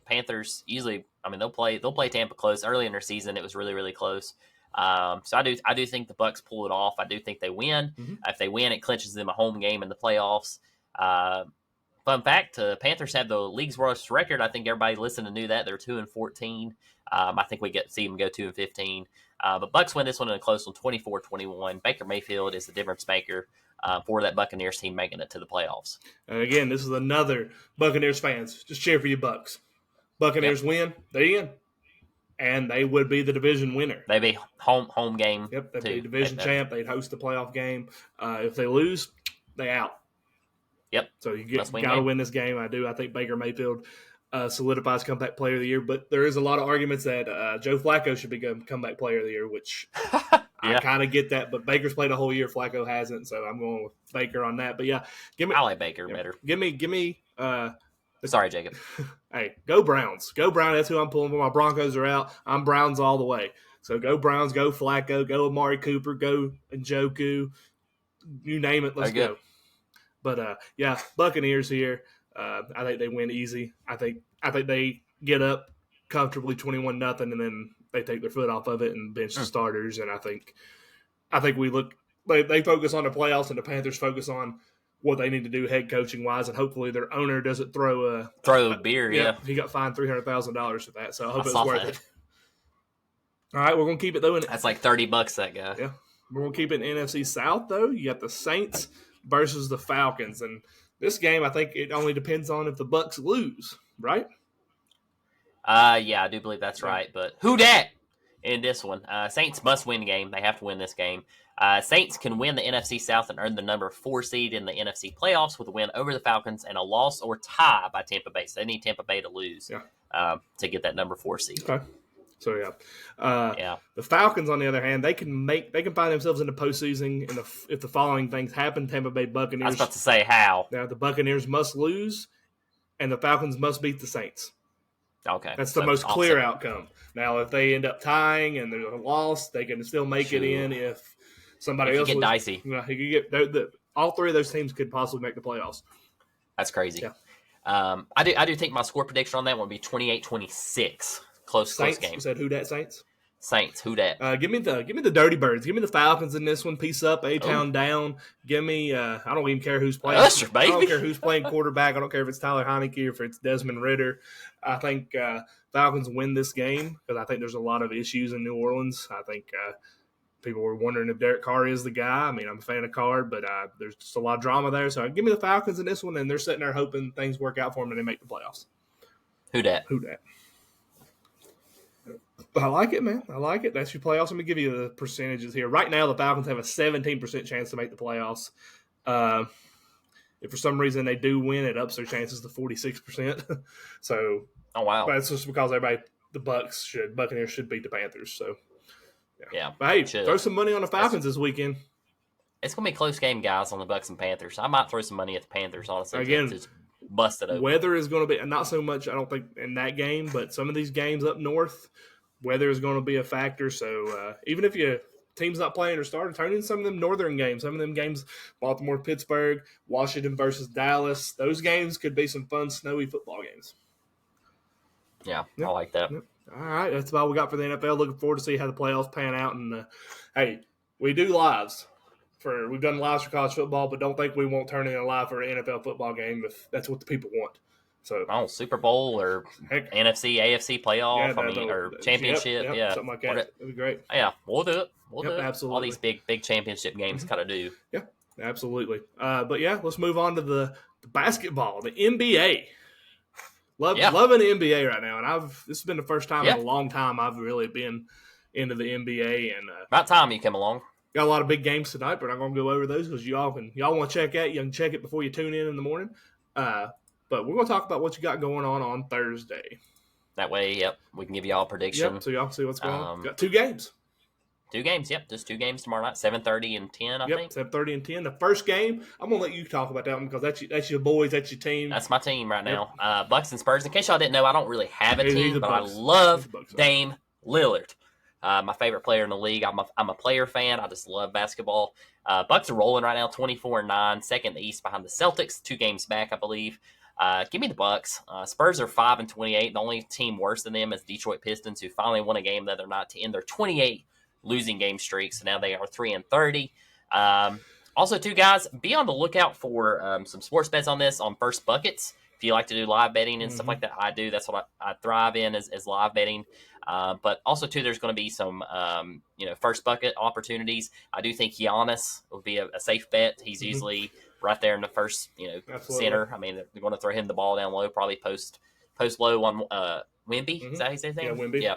A: Panthers usually, I mean, they'll play Tampa close. Early in their season, it was really, really close. So I do think the Bucs pull it off. I do think they win. Mm-hmm. If they win, it clinches them a home game in the playoffs. Fun fact: Panthers have the league's worst record. I think everybody listening knew that. They're 2-14. I think we get to see them go 2-15. But Bucs win this one in a close one, 24-21. Baker Mayfield is the difference maker for that Buccaneers team making it to the playoffs.
B: And again, this is another Buccaneers fans. Just cheer for your Bucs. Buccaneers win, they in. And they would be the division winner.
A: They'd be home game.
B: Yep, they'd be division champ. They'd host the playoff game. If they lose, they out.
A: Yep.
B: So you got to win this game. I do. I think Baker Mayfield solidifies comeback player of the year. But there is a lot of arguments that Joe Flacco should become comeback player of the year, which I kind of get that. But Baker's played a whole year. Flacco hasn't. So I'm going with Baker on that. But yeah,
A: I like Baker better.
B: Give me.
A: Sorry, Jacob.
B: Hey, go Browns. Go Browns. That's who I'm pulling for. My Broncos are out. I'm Browns all the way. So go Browns, go Flacco, go Amari Cooper, go Njoku. You name it, let's go. But, Buccaneers here. I think they win easy. I think they get up comfortably 21-0, and then they take their foot off of it and bench the starters. And I think we look – they focus on the playoffs, and the Panthers focus on – what they need to do head coaching wise, and hopefully their owner doesn't throw a
A: beer. Yeah,
B: he got fined $300,000 for that, so I hope it's worth it. All right, we're gonna keep it though.
A: That's like $30 that guy.
B: Yeah, we're gonna keep it in NFC South though. You got the Saints versus the Falcons, and this game I think it only depends on if the Bucs lose, right?
A: Yeah, I do believe that's right. But who dat in this one? Saints must win the game. They have to win this game. Saints can win the NFC South and earn the number 4 seed in the NFC playoffs with a win over the Falcons and a loss or tie by Tampa Bay. So they need Tampa Bay to lose to get that number 4 seed.
B: Okay. So the Falcons, on the other hand, they can find themselves in the postseason, if the following things happen: Tampa Bay Buccaneers.
A: I was about to say how.
B: Now the Buccaneers must lose, and the Falcons must beat the Saints.
A: Okay,
B: that's the most clear outcome. Now, if they end up tying and there's a loss, they can still make it in. If somebody else
A: get dicey,
B: he could get all three of those teams could possibly make the playoffs.
A: That's crazy.
B: Yeah.
A: I do think my score prediction on that one would be 28-26. Close game.
B: You said who dat Saints?
A: Saints, who dat?
B: Give me the Dirty Birds. Give me the Falcons in this one. Peace up, A-Town down. Give me. I don't even care who's playing.
A: Usher, baby.
B: I don't care who's playing quarterback. I don't care if it's Tyler Heineke or if it's Desmond Ridder. I think Falcons win this game because I think there's a lot of issues in New Orleans. I think people were wondering if Derek Carr is the guy. I mean, I'm a fan of Carr, but there's just a lot of drama there. So give me the Falcons in this one, and they're sitting there hoping things work out for them and they make the playoffs.
A: Who dat?
B: I like it, man. I like it. That's your playoffs. Let me give you the percentages here. Right now, the Falcons have a 17% chance to make the playoffs. If for some reason they do win, it ups their chances to 46%. So,
A: oh wow,
B: that's just because the Buccaneers should beat the Panthers. So,
A: yeah.
B: But hey, throw some money on the Falcons this weekend.
A: It's gonna be a close game, guys, on the Bucs and Panthers. I might throw some money at the Panthers, honestly.
B: Again,
A: just bust it open.
B: Weather is going to be not so much. I don't think in that game, but some of these games up north. Weather is going to be a factor, so even if your team's not playing or starting, turn in some of them northern games. Some of them games, Baltimore, Pittsburgh, Washington versus Dallas. Those games could be some fun, snowy football games.
A: Yeah, I like that.
B: Yep. All right, that's all we got for the NFL. Looking forward to see how the playoffs pan out. And hey, we do lives. We've done lives for college football, but don't think we won't turn in a live for an NFL football game if that's what the people want. So,
A: Super Bowl or NFC, AFC playoff, or championship,
B: yep, something like that. That'd be great.
A: Yeah, we'll do it. We'll do it.
B: Absolutely.
A: All these big championship games kind of do.
B: Yeah, absolutely. But yeah, let's move on to the basketball, the NBA. Loving the NBA right now, and this has been the first time in a long time I've really been into the NBA, and
A: about time you came along.
B: Got a lot of big games tonight, but I'm going to go over those because y'all want to check out. You can check it before you tune in the morning. But we're going to talk about what you got going on Thursday.
A: That way, we can give you all a prediction.
B: Yep, so y'all see what's going on. Got 2 games.
A: 2 games, just 2 games tomorrow night, 7:30 and 10, I think.
B: 7:30 and 10. The first game, I'm going to let you talk about that one because that's your boys, that's your team.
A: That's my team right now. Bucks and Spurs. In case y'all didn't know, I don't really have a team, but I love Dame Lillard. My favorite player in the league. I'm a player fan. I just love basketball. Bucks are rolling right now, 24-9, second in the East behind the Celtics, 2 games back, I believe. Give me the Bucks. Spurs are 5-28. The only team worse than them is Detroit Pistons, who finally won a game the other night to end their 28 losing game streak. So now they are 3-30. Also, too, guys, be on the lookout for some sports bets on this on First Buckets. If you like to do live betting and stuff like that, I do. That's what I thrive in is live betting. But also, too, there's going to be some, First Bucket opportunities. I do think Giannis would be a safe bet. He's usually right there in the first, center. I mean, they're going to throw him the ball down low, probably post low on Wemby. Is that how you say his name?
B: Yeah, Wemby.
A: Yeah,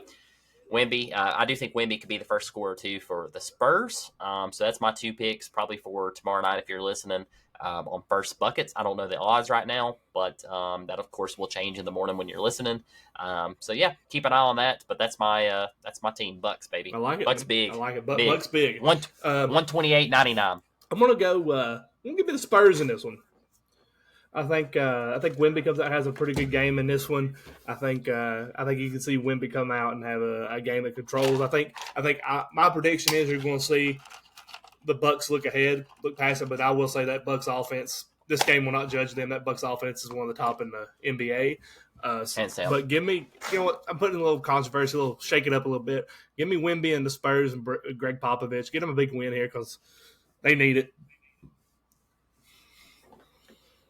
A: Wemby. I do think Wemby could be the first scorer, too, for the Spurs. So that's my 2 picks, probably for tomorrow night if you're listening on First Buckets. I don't know the odds right now, but that, of course, will change in the morning when you're listening. So, yeah, keep an eye on that. But that's my team, Bucks, baby.
B: I like it.
A: Bucks big.
B: I like it. Bucks big.
A: 128-99.
B: I'm going to go I'm going to give it the Spurs in this one. I think Wemby comes out, has a pretty good game in this one. I think you can see Wemby come out and have a game that controls. I think my prediction is you're going to see the Bucks look past it, but I will say that Bucks offense, this game will not judge them. That Bucks offense is one of the top in the NBA. But give me, I'm putting a little controversy, shake it up a little bit. Give me Wemby and the Spurs and Greg Popovich. Get them a big win here because they need it.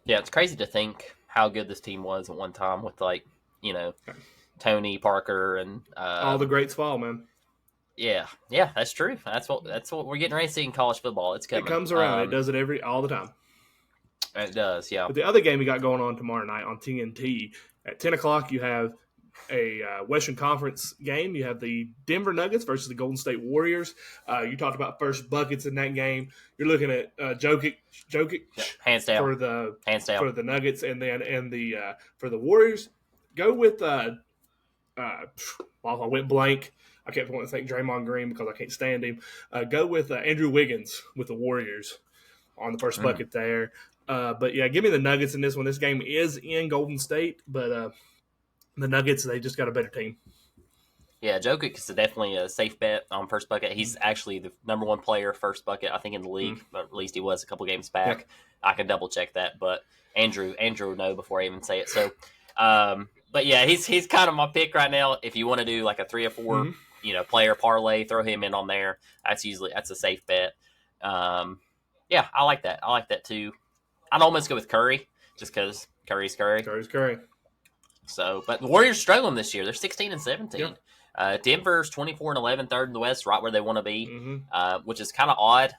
A: Yeah, it's crazy to think how good this team was at one time with Tony Parker and
B: all the greats fall, man.
A: Yeah, that's true. That's what we're getting ready to see in college football. It's coming.
B: It comes around. It does it all the time.
A: It does, yeah.
B: But the other game we got going on tomorrow night on TNT at 10 o'clock, you have Western Conference game. You have the Denver Nuggets versus the Golden State Warriors. You talked about first buckets in that game. You're looking at Jokic
A: hands down
B: for the Nuggets, and then for the Warriors, go with I went blank. I kept wanting to think Draymond Green because I can't stand him. Go with Andrew Wiggins with the Warriors on the first bucket there. But yeah, give me the Nuggets in this one. This game is in Golden State, but the Nuggets, they just got a better team.
A: Yeah, Jokic is definitely a safe bet on first bucket. He's actually the number one player first bucket, I think, in the league. But at least he was a couple games back. Yeah. I can double check that, but Andrew would know before I even say it. So, but yeah, he's kind of my pick right now. If you want to do like a 3 or 4, player parlay, throw him in on there. That's a safe bet. Yeah, I like that. I like that too. I'd almost go with Curry just because Curry's Curry.
B: Curry's Curry.
A: So, but the Warriors struggling this year. They're 16-17. Yep. Denver's 24-11, third in the West, right where they want to be, which is kind of odd,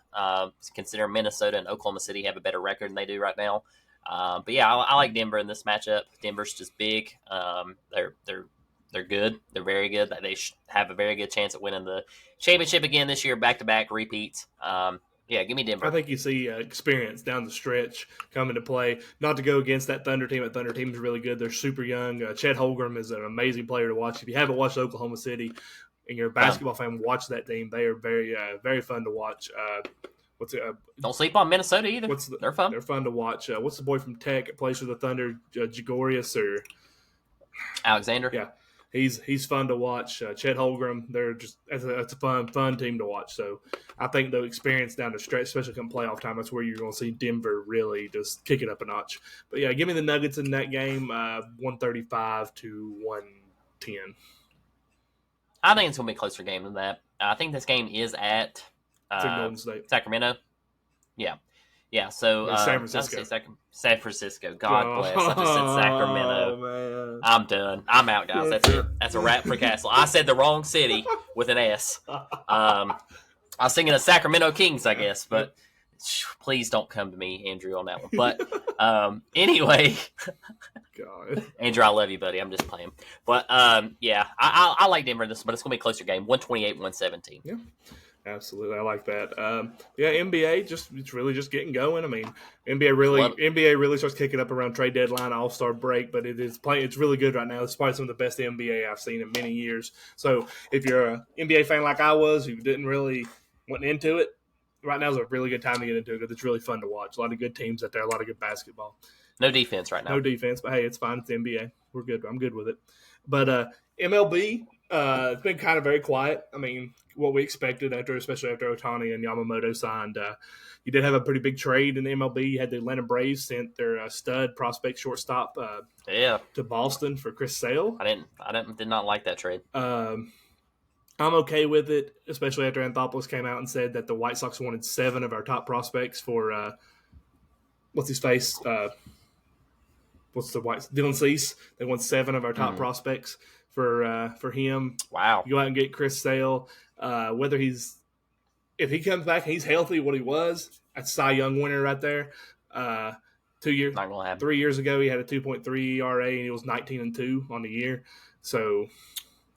A: considering Minnesota and Oklahoma City have a better record than they do right now. But yeah, I like Denver in this matchup. Denver's just big. They're good. They're very good. They have a very good chance at winning the championship again this year, back-to-back repeats. Yeah, give me Denver.
B: I think you see experience down the stretch come into play. Not to go against that Thunder team. That Thunder team is really good. They're super young. Chet Holmgren is an amazing player to watch. If you haven't watched Oklahoma City and you're a basketball fan, watch that team. They are very, very fun to watch.
A: Don't sleep on Minnesota either. They're fun.
B: They're fun to watch. What's the boy from Tech that plays for the Thunder? Jagorius or
A: Alexander?
B: Yeah. He's fun to watch. Chet Holmgren, they're just it's a fun team to watch. So I think the experience down the stretch, especially come playoff time, that's where you're going to see Denver really just kick it up a notch. But yeah, give me the Nuggets in that game, 135 to 110.
A: I think it's going to be a closer game than that. I think this game is at
B: Golden State.
A: Sacramento. Yeah, so
B: San Francisco.
A: San Francisco. God bless. I just said Sacramento.
B: Man.
A: I'm done. I'm out, guys. That's it. That's a wrap for Castle. I said the wrong city with an S. I was thinking of Sacramento Kings, I guess, but please don't come to me, Andrew, on that one. But anyway,
B: God.
A: Andrew, I love you, buddy. I'm just playing. But yeah, I like Denver in this, but it's going to be a closer game, 128-117.
B: Yeah. Absolutely, I like that. Yeah, NBA it's really just getting going. I mean, NBA really starts kicking up around trade deadline, All-Star break, but it's really good right now. It's probably some of the best NBA I've seen in many years. So if you're an NBA fan like I was, who didn't really went into it, right now is a really good time to get into it because it's really fun to watch. A lot of good teams out there, a lot of good basketball.
A: No defense right now.
B: No defense, but hey, it's fine. It's the NBA. We're good. I'm good with it. But MLB. It's been kind of very quiet. I mean, what we expected especially after Ohtani and Yamamoto signed. You did have a pretty big trade in the MLB. You had the Atlanta Braves sent their stud prospect shortstop to Boston for Chris Sale.
A: I did not like that trade.
B: I'm okay with it, especially after Anthopoulos came out and said that the White Sox wanted 7 of our top prospects for what's his face? Dylan Cease. They want 7 of our top prospects for him.
A: Wow.
B: You go out and get Chris Sale. If he comes back, he's healthy, what he was. That's Cy Young winner right there. 3 years ago, he had a 2.3 ERA and he was 19-2 on the year. So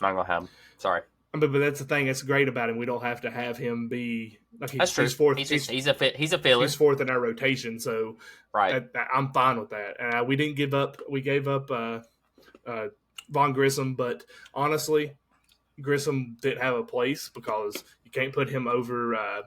A: not gonna have him. Sorry.
B: But that's the thing that's great about him. We don't have to have him be like
A: that's true. He's fourth. He's a filler.
B: He's fourth in our rotation, so
A: right.
B: I'm fine with that. We didn't give up. We gave up Von Grissom, but honestly, Grissom didn't have a place because you can't put him over. God,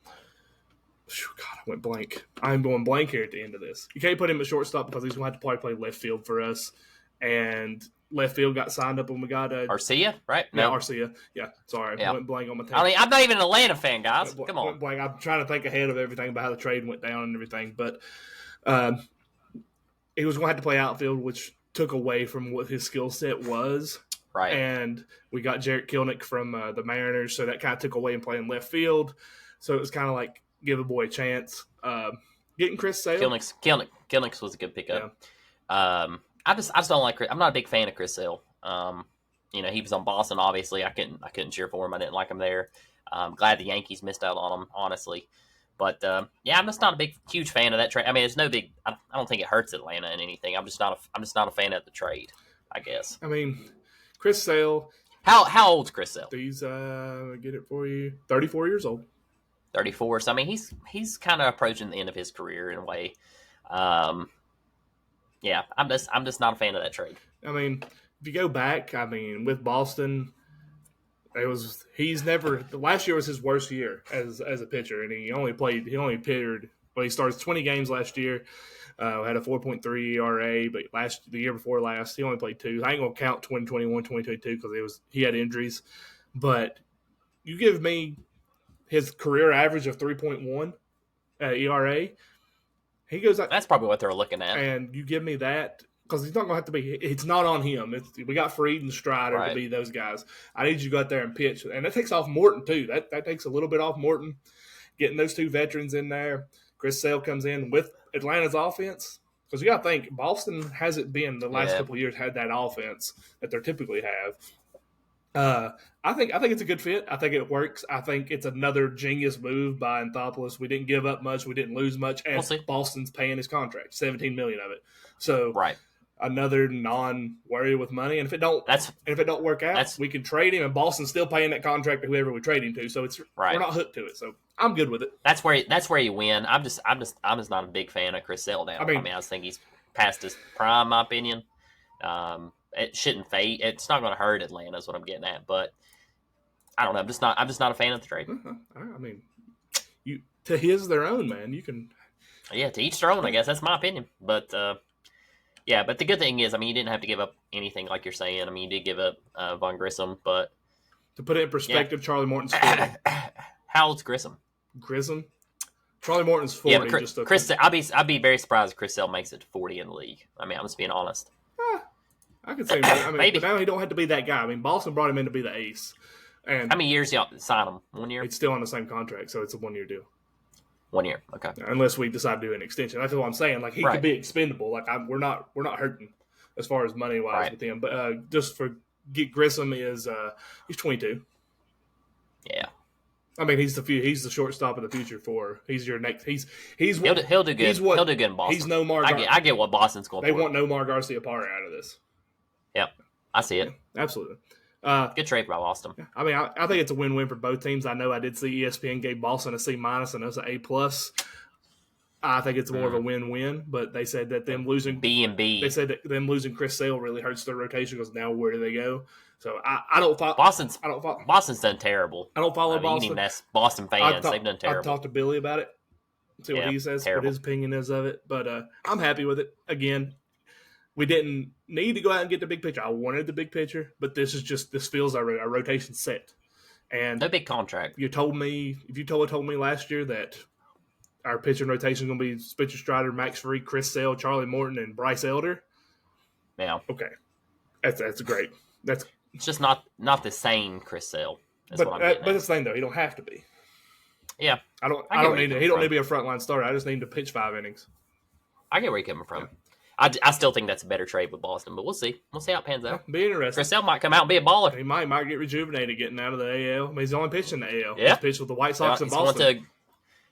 B: I went blank. I'm going blank here at the end of this. You can't put him at shortstop because he's going to have to probably play left field for us. And left field got signed up when we got
A: Arcia, right?
B: No, Arcia. Yeah, sorry, I went blank on my team.
A: I mean, I'm not even an Atlanta fan, guys. Come on.
B: Blank. I'm trying to think ahead of everything about how the trade went down and everything, but he was going to have to play outfield, which took away from what his skill set was.
A: Right.
B: And we got Jarrett Kilnick from the Mariners, so that kind of took away in playing left field. So it was kind of like give a boy a chance. Getting Chris Sale.
A: Kilnick was a good pickup. Yeah. I just don't like Chris. I'm not a big fan of Chris Sale. He was on Boston, obviously. I couldn't cheer for him. I didn't like him there. I'm glad the Yankees missed out on him, honestly. But I'm just not a huge fan of that trade. I mean, it's no big. I don't think it hurts Atlanta in anything. I'm just not a fan of the trade, I guess.
B: I mean, Chris Sale.
A: How old's Chris Sale?
B: He's get it for you. 34 years old.
A: 34. So I mean, he's kind of approaching the end of his career in a way. Yeah, I'm just not a fan of that trade.
B: I mean, if you go back, I mean, with Boston, he's never. Last year was his worst year as a pitcher, and he only pitched. Well, he started 20 games last year. Had a 4.3 ERA, but the year before last, he only played 2. I ain't gonna count 2021, 2022 because he had injuries. But you give me his career average of 3.1 ERA. He goes.
A: That's probably what they're looking at.
B: And you give me that because he's not gonna have to be. It's not on him. We got Fried and Strider to be those guys. I need you to go out there and pitch, and that takes off Morton too. That takes a little bit off Morton. Getting those 2 veterans in there. Chris Sale comes in with Atlanta's offense because you got to think Boston hasn't been the last couple of years had that offense that they typically have. I think it's a good fit. I think it works. I think it's another genius move by Anthopoulos. We didn't give up much. We didn't lose much, and Boston's paying his contract, $17 million of it. So another non-worry with money. And if it don't work out, we can trade him, and Boston's still paying that contract to whoever we trade him to. So we're not hooked to it. So I'm good with it.
A: That's where you win. I'm just not a big fan of Chris Sale now. I mean, I just think he's past his prime, in my opinion. It shouldn't fade. It's not going to hurt Atlanta, is what I'm getting at. But I don't know. I'm just not a fan of the trade.
B: I mean, to his their own, man. You can.
A: Yeah, to each their own. I guess that's my opinion. But yeah, but the good thing is, I mean, you didn't have to give up anything like you're saying. I mean, you did give up Von Grissom, but
B: to put it in perspective, Charlie Morton's 40.
A: How old's Grissom?
B: Charlie Morton's 40.
A: Yeah, but Chris, I'd be very surprised if Chris Sale makes it to 40 in the league. I mean, I'm just being honest.
B: I could say that. I mean, but now he don't have to be that guy. I mean, Boston brought him in to be the ace. And
A: how many years y'all sign him? 1 year?
B: It's still on the same contract, so it's a 1 year deal.
A: 1 year, okay.
B: Unless we decide to do an extension. That's what I'm saying. Like, he could be expendable. Like, we're not hurting as far as money wise with him. But just for Grissom is he's 22.
A: Yeah.
B: I mean, he's the shortstop of the future he's your next. He'll
A: do good. He'll do good in Boston.
B: He's Nomar.
A: I get what Boston's going.
B: They want Nomar Garciaparra out of this.
A: Yep, I see it.
B: Yeah, absolutely.
A: Good trade by Boston.
B: I mean, I think it's a win-win for both teams. I know I did see ESPN gave Boston a C- and us an A+. I think it's more of a win-win, but they said that them losing
A: B and B.
B: They said that them losing Chris Sale really hurts their rotation because now where do they go? So I don't follow
A: Boston's.
B: I don't follow.
A: Boston's done terrible.
B: I don't follow Boston.
A: You need to ask Boston fans. They've done terrible.
B: I've talked to Billy about it. See what he says. Terrible. What his opinion is of it. But I'm happy with it. Again, we didn't need to go out and get the big picture. I wanted the big picture, but this feels our rotation set. And
A: no big contract.
B: If you told me last year that our pitching rotation is going to be Spencer Strider, Max Fried, Chris Sale, Charlie Morton, and Bryce Elder.
A: Yeah.
B: Okay. That's great.
A: It's just not the same Chris Sale.
B: But it's the thing though, he don't have to be.
A: Yeah.
B: He don't need to be a frontline starter. I just need him to pitch 5 innings.
A: I get where you're coming from. Yeah. I still think that's a better trade with Boston, but we'll see. We'll see how it pans out.
B: Be interesting.
A: Chris Sale might come out and be a baller.
B: He might get rejuvenated getting out of the AL. I mean, he's only pitched in the AL.
A: Yeah.
B: He's pitched with the White Sox and Boston.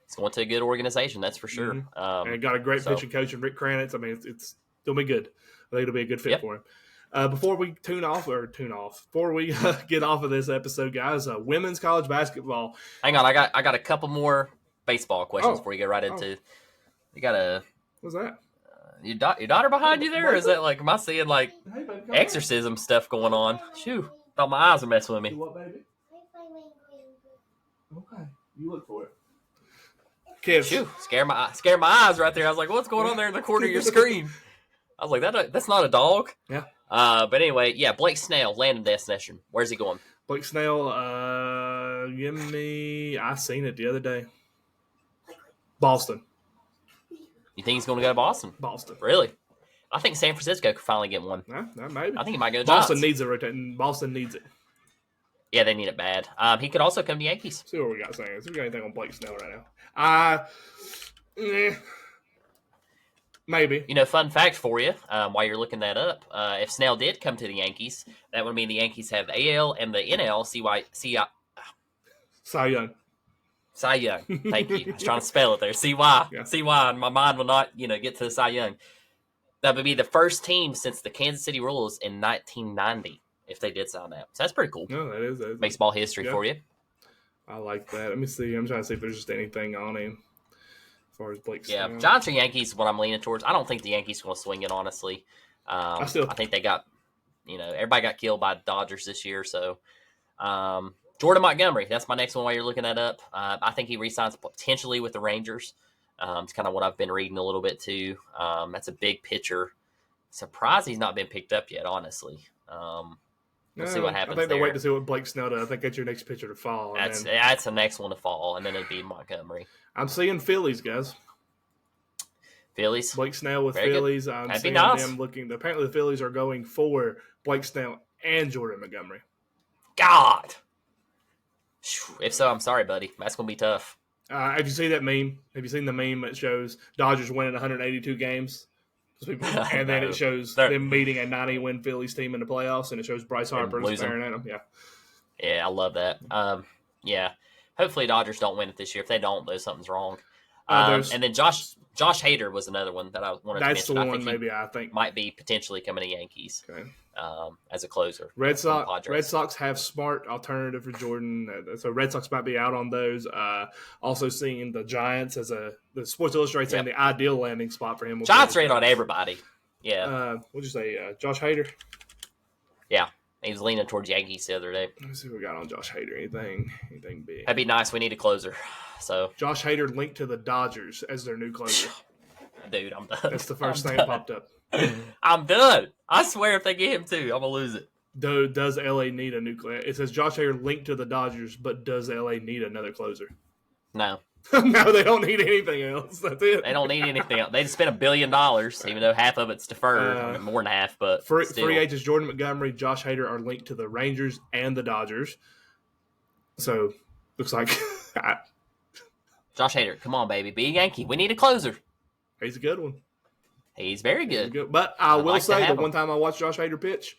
A: It's going to a good organization, that's for sure.
B: Mm-hmm. And got a great pitching coach in Rick Kranitz. I mean, it'll be good. I think it'll be a good fit for him. Before we before we get off of this episode, guys, women's college basketball.
A: Hang on, I got a couple more baseball questions before you get right into. You got a.
B: What's that?
A: Your daughter behind you there, or is that like, am I seeing like exorcism stuff going on? Shoo, thought my eyes were messing with me.
B: What, baby? Okay, you look for it. Kids.
A: Shoo, scare my eyes right there. I was like, what's going on there in the corner of your screen? I was like, that's not a dog.
B: Yeah.
A: But anyway, yeah, Blake Snell, landing destination. Where's he going?
B: Blake Snell, I seen it the other day. Boston.
A: You think he's going to go to Boston?
B: Boston.
A: Really? I think San Francisco could finally get one.
B: Maybe.
A: I think he might go to
B: Boston
A: Giants.
B: needs a rotation. Boston needs it.
A: Yeah, they need it bad. He could also come to Yankees.
B: See what we got saying. See if we got anything on Blake Snell right now. Maybe.
A: You know, fun fact for you, while you're looking that up, if Snell did come to the Yankees, that would mean the Yankees have the AL and the NL
B: Cy Young.
A: Cy Young. Thank you. I was trying to spell it there. CY.
B: Yeah.
A: CY, and my mind will not, get to the Cy Young. That would be the first team since the Kansas City Royals in 1990 if they did sign that. So that's pretty cool.
B: No, that is
A: baseball history for you.
B: I like that. Let me see. I'm trying to see if there's just anything on him as far as Blake Snell.
A: Yeah, Giants or Yankees is what I'm leaning towards. I don't think the Yankees are going to swing it, honestly. I think they got, everybody got killed by Dodgers this year. So Jordan Montgomery, that's my next one while you're looking that up. I think he re-signs potentially with the Rangers. It's kind of what I've been reading a little bit too. That's a big pitcher. Surprised he's not been picked up yet, honestly. We'll see what happens.
B: I think they're waiting to see what Blake Snell does. I think that's your next pitcher to fall.
A: That's the next one to fall, and then it'd be Montgomery.
B: I'm seeing Phillies, guys.
A: Phillies?
B: Blake Snell with Phillies. I'm seeing them looking. Apparently, the Phillies are going for Blake Snell and Jordan Montgomery.
A: God. If so, I'm sorry, buddy. That's going to be tough.
B: Have you seen that meme? Have you seen the meme that shows Dodgers winning 182 games? And then it shows them beating a 90-win Phillies team in the playoffs, and it shows Bryce Harper staring at them.
A: Yeah, I love that. Yeah, hopefully Dodgers don't win it this year. If they don't, though, something's wrong. And then Josh Hader was another one that I wanted to mention.
B: That's the one I think
A: might be potentially coming to Yankees as a closer.
B: Red Sox have smart alternative for Jordan. So Red Sox might be out on those. Also seeing the Giants as the Sports Illustrated saying the ideal landing spot for him.
A: Giants rate on everybody. Yeah.
B: What'd you say? Josh Hader?
A: Yeah. He was leaning towards Yankees the other day.
B: Let me see what we got on Josh Hader. Anything big?
A: That'd be nice. We need a closer. So
B: Josh Hader linked to the Dodgers as their new closer.
A: Dude, I'm done.
B: That's the first thing that popped up.
A: I'm done. I swear if they get him too, I'm going to lose it.
B: Does LA need a new closer? It says Josh Hader linked to the Dodgers, but does LA need another closer?
A: No.
B: No, they don't need anything else. That's it.
A: They don't need anything else. They just spent $1 billion, even though half of it's deferred. More than half, but
B: free agents Jordan Montgomery, Josh Hader are linked to the Rangers and the Dodgers. So, looks like...
A: Josh Hader, come on, baby. Be a Yankee. We need a closer.
B: He's a good one.
A: He's very good.
B: But I will say, the one time I watched Josh Hader pitch,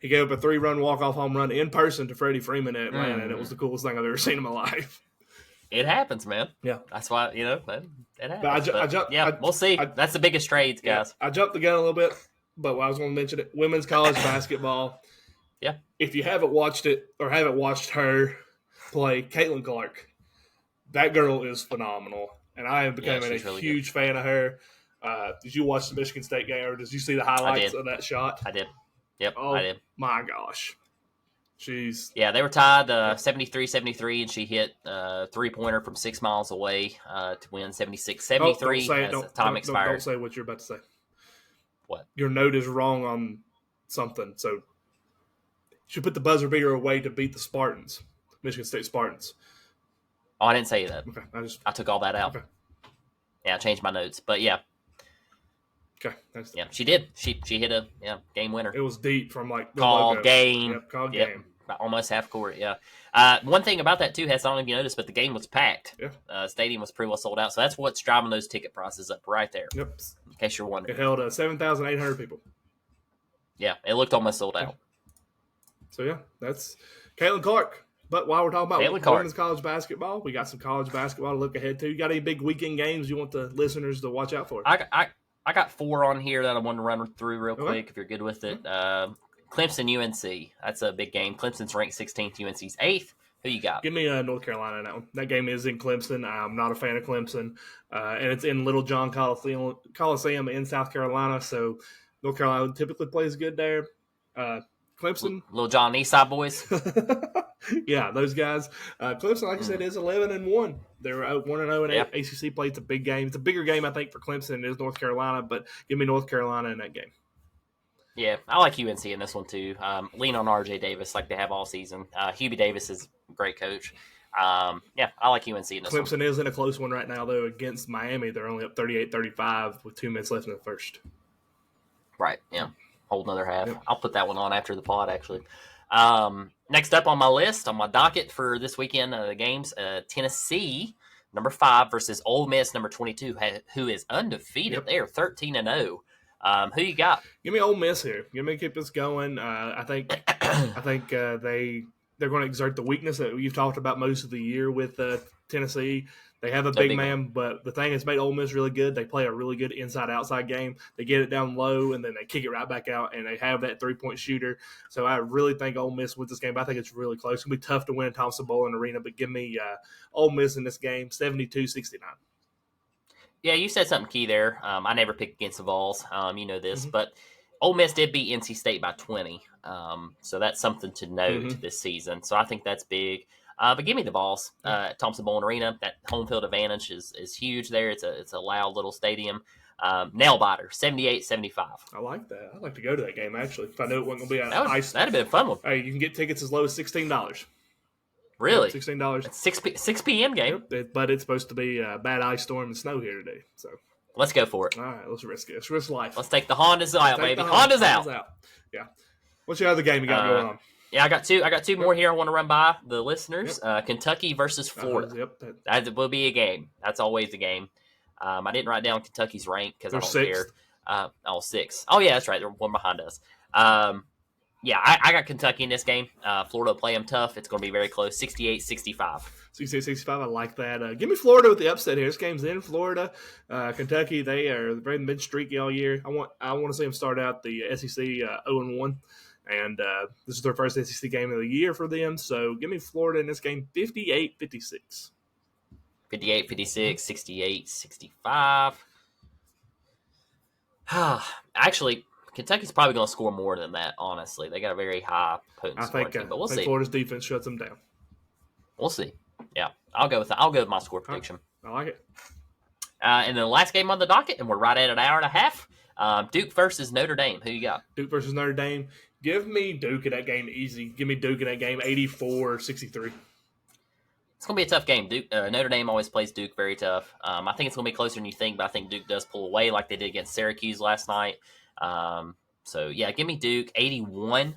B: he gave up a 3-run walk-off home run in person to Freddie Freeman in Atlanta, and it was the coolest thing I've ever seen in my life.
A: It happens, man.
B: Yeah.
A: That's why, it happens.
B: But
A: we'll see. That's the biggest trades, guys.
B: I jumped the gun a little bit, but I was going to mention it. Women's college basketball.
A: Yeah.
B: If you haven't watched it or haven't watched her play, Caitlin Clark, that girl is phenomenal. And I have become a really huge fan of her. Did you watch the Michigan State game, or did you see the highlights of that shot?
A: I did. Yep,
B: oh,
A: I did.
B: My gosh.
A: They were tied 73-73, and she hit a three-pointer from 6 miles away to win 76-73 as time expired.
B: Don't say what you're about to say.
A: What?
B: Your note is wrong on something. So you should put the buzzer beater away to beat the Spartans, Michigan State Spartans.
A: Oh, I didn't say that.
B: Okay,
A: I took all that out.
B: Okay.
A: Yeah, I changed my notes, but yeah.
B: Okay.
A: She did. She hit a game winner.
B: It was deep from the
A: call
B: logo.
A: game.
B: Yep, call game.
A: Almost half court. Yeah. One thing about that too, Hess, I don't know if you noticed, but the game was packed.
B: Yeah.
A: Stadium was pretty well sold out, so that's what's driving those ticket prices up right there.
B: Yep.
A: In case you're wondering,
B: it held 7,800 people.
A: Yeah, it looked almost sold out.
B: So yeah, that's Caitlin Clark. But while we're talking about women's college basketball, we got some college basketball to look ahead to. You got any big weekend games you want the listeners to watch out for?
A: I got 4 on here that I want to run through real quick if you're good with it. Clemson UNC. That's a big game. Clemson's ranked 16th, UNC's 8th. Who you got?
B: Give me North Carolina in that one. That game is in Clemson. I'm not a fan of Clemson. And it's in Little John Coliseum in South Carolina. So North Carolina typically plays good there. Clemson.
A: Little John Eastside boys.
B: Yeah, those guys. Clemson, like I said, is 11-1. They're 1-0 in ACC play. It's a big game. It's a bigger game, I think, for Clemson than it is North Carolina, but give me North Carolina in that game.
A: Yeah, I like UNC in this one, too. Lean on RJ Davis like they have all season. Hubie Davis is a great coach. I like UNC in this one.
B: Clemson is in a close one right now, though, against Miami. They're only up 38-35 with 2 minutes left in the first.
A: Right, yeah. Hold another half. Yep. I'll put that one on after the pod, actually. Next up on my list, on my docket for this weekend, the games, Tennessee, number 5 versus Ole Miss, number 22, who is undefeated. Yep. They are 13-0. Who you got?
B: Give me Ole Miss here. Give me keep this going. I think they they're going to exert the weakness that you've talked about most of the year with Tennessee. They have a big man, but the thing that's made Ole Miss really good, they play a really good inside-outside game. They get it down low, and then they kick it right back out, and they have that three-point shooter. So I really think Ole Miss wins this game. But I think it's really close. It's going to be tough to win Thompson-Boling Arena, but give me Ole Miss in this game, 72-69.
A: Yeah, you said something key there. I never picked against the Vols. You know this, but Ole Miss did beat NC State by 20. So that's something to note this season. So I think that's big. But give me the Vols. Thompson-Boling Arena, that home field advantage is huge there. It's a loud little stadium. Nail biter, 78-75.
B: I like that. I'd like to go to that game, actually. If I knew it wasn't going to be
A: that'd have been a fun one.
B: Hey, you can get tickets as low as $16.
A: Really?
B: $16.
A: It's 6 p.m. game.
B: Yep, but it's supposed to be a bad ice storm and snow here today. So
A: let's go for it.
B: All right, let's risk it. Let's risk life.
A: Let's take the Hondas out, baby. Hondas out.
B: Yeah. What's your other game you got going on?
A: Yeah, I got two more here I want to run by the listeners. Yep. Kentucky versus Florida. That will be a game. That's always a game. I didn't write down Kentucky's rank because I don't care. 6. Oh, yeah, that's right. They're one behind us. Yeah, I got Kentucky in this game. Florida will play them tough. It's going to be very close, 68-65.
B: 68-65, I like that. Give me Florida with the upset here. This game's in Florida. Kentucky, they've been streaky all year. I want to see them start out the SEC 0-1. And this is their first SEC game of the year for them. So give me Florida in this game, 58-56.
A: 58-56, 68-65. Actually, Kentucky's probably going to score more than that, honestly. They got a very high potent scoring team, but we'll see.
B: Florida's defense shuts them down.
A: We'll see. Yeah, I'll go with my score prediction.
B: I like it.
A: And then the last game on the docket, and we're right at an hour and a half. Duke versus Notre Dame. Who you got?
B: Duke versus Notre Dame. Give me Duke in that game easy. Give me Duke in that game 84-63.
A: It's going to be a tough game. Notre Dame always plays Duke very tough. I think it's going to be closer than you think, but I think Duke does pull away like they did against Syracuse last night. So, yeah, give me Duke 81-74.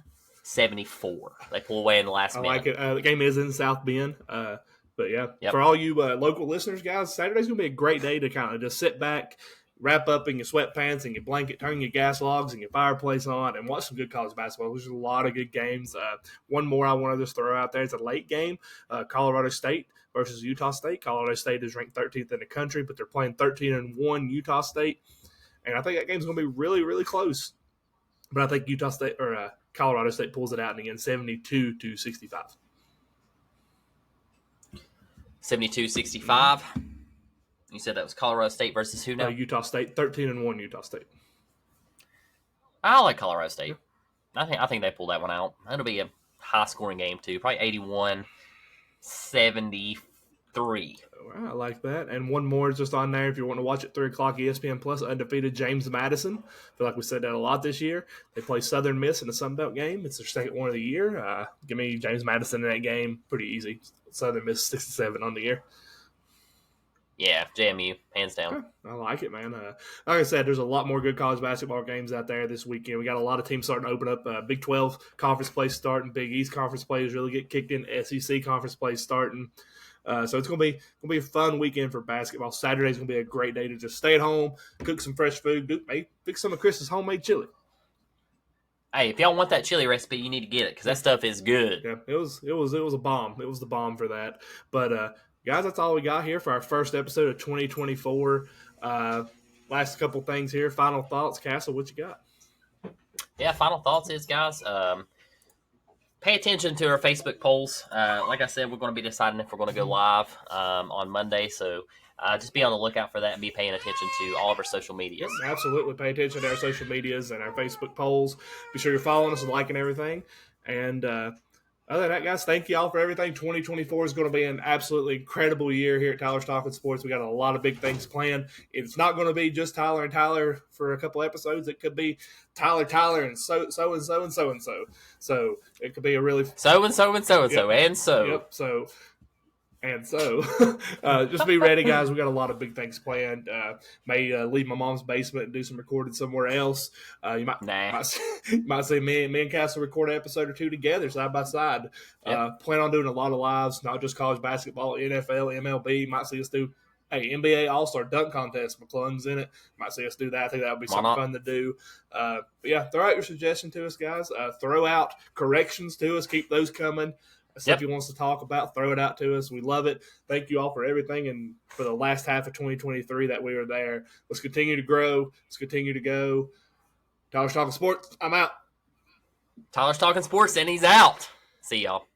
A: They pull away in the last minute.
B: I like it. The game is in South Bend. But, yeah, for all you local listeners, guys, Saturday's going to be a great day to kind of just sit back, wrap up in your sweatpants and your blanket, turn your gas logs and your fireplace on, and watch some good college basketball. There's a lot of good games. One more I want to just throw out there. It's a late game. Colorado State versus Utah State. Colorado State is ranked 13th in the country, but they're playing 13-1 Utah State. And I think that game's going to be really, really close. But I think Colorado State pulls it out and again, 72-65.
A: 72-65. You said that was Colorado State versus who now?
B: Utah State, 13-1 Utah State.
A: I like Colorado State. I think they pull that one out. That'll be a high-scoring game, too. Probably 81-73.
B: I like that. And one more is just on there if you want to watch it, 3 o'clock ESPN Plus, undefeated James Madison. I feel like we said that a lot this year. They play Southern Miss in the Sun Belt game. It's their second one of the year. Give me James Madison in that game. Pretty easy. Southern Miss 67 on the year.
A: Yeah, JMU, hands down.
B: I like it, man. Like I said, there's a lot more good college basketball games out there this weekend. We got a lot of teams starting to open up. Big 12 conference play starting. Big East conference plays really get kicked in. SEC conference plays starting. So it's gonna be a fun weekend for basketball. Saturday's gonna be a great day to just stay at home, cook some fresh food, maybe fix some of Chris's homemade chili.
A: Hey, if y'all want that chili recipe, you need to get it because that stuff is good.
B: Yeah, it was a bomb. It was the bomb for that. But guys, that's all we got here for our first episode of 2024. Last couple things here. Final thoughts, Castle. What you got?
A: Yeah, final thoughts is, guys. Pay attention to our Facebook polls. Like I said, we're going to be deciding if we're going to go live on Monday. So just be on the lookout for that and be paying attention to all of our social medias.
B: Yes, absolutely. Pay attention to our social medias and our Facebook polls. Be sure you're following us and liking everything. And other than that, guys, thank you all for everything. 2024 is going to be an absolutely incredible year here at Tyler's Talking Sports. We got a lot of big things planned. It's not going to be just Tyler and Tyler for a couple episodes. It could be Tyler, and so and so and so and so. So it could be a really
A: so and so.
B: Yep. So just be ready, guys. We got a lot of big things planned. May leave my mom's basement and do some recording somewhere else. You might see me and Castle record an episode or two together, side by side.
A: Yep.
B: Plan on doing a lot of lives, not just college basketball, NFL, MLB. Might see us do NBA All-Star Dunk Contest. McClung's in it. Might see us do that. I think that would be something fun to do. But yeah, throw out your suggestion to us, guys. Throw out corrections to us. Keep those coming. stuff he wants to talk about, throw it out to us. We love it. Thank you all for everything. And for the last half of 2023 that we were there, let's continue to grow. Let's continue to go. Tyler's Talking Sports. I'm out.
A: Tyler's Talking Sports, and he's out. See y'all.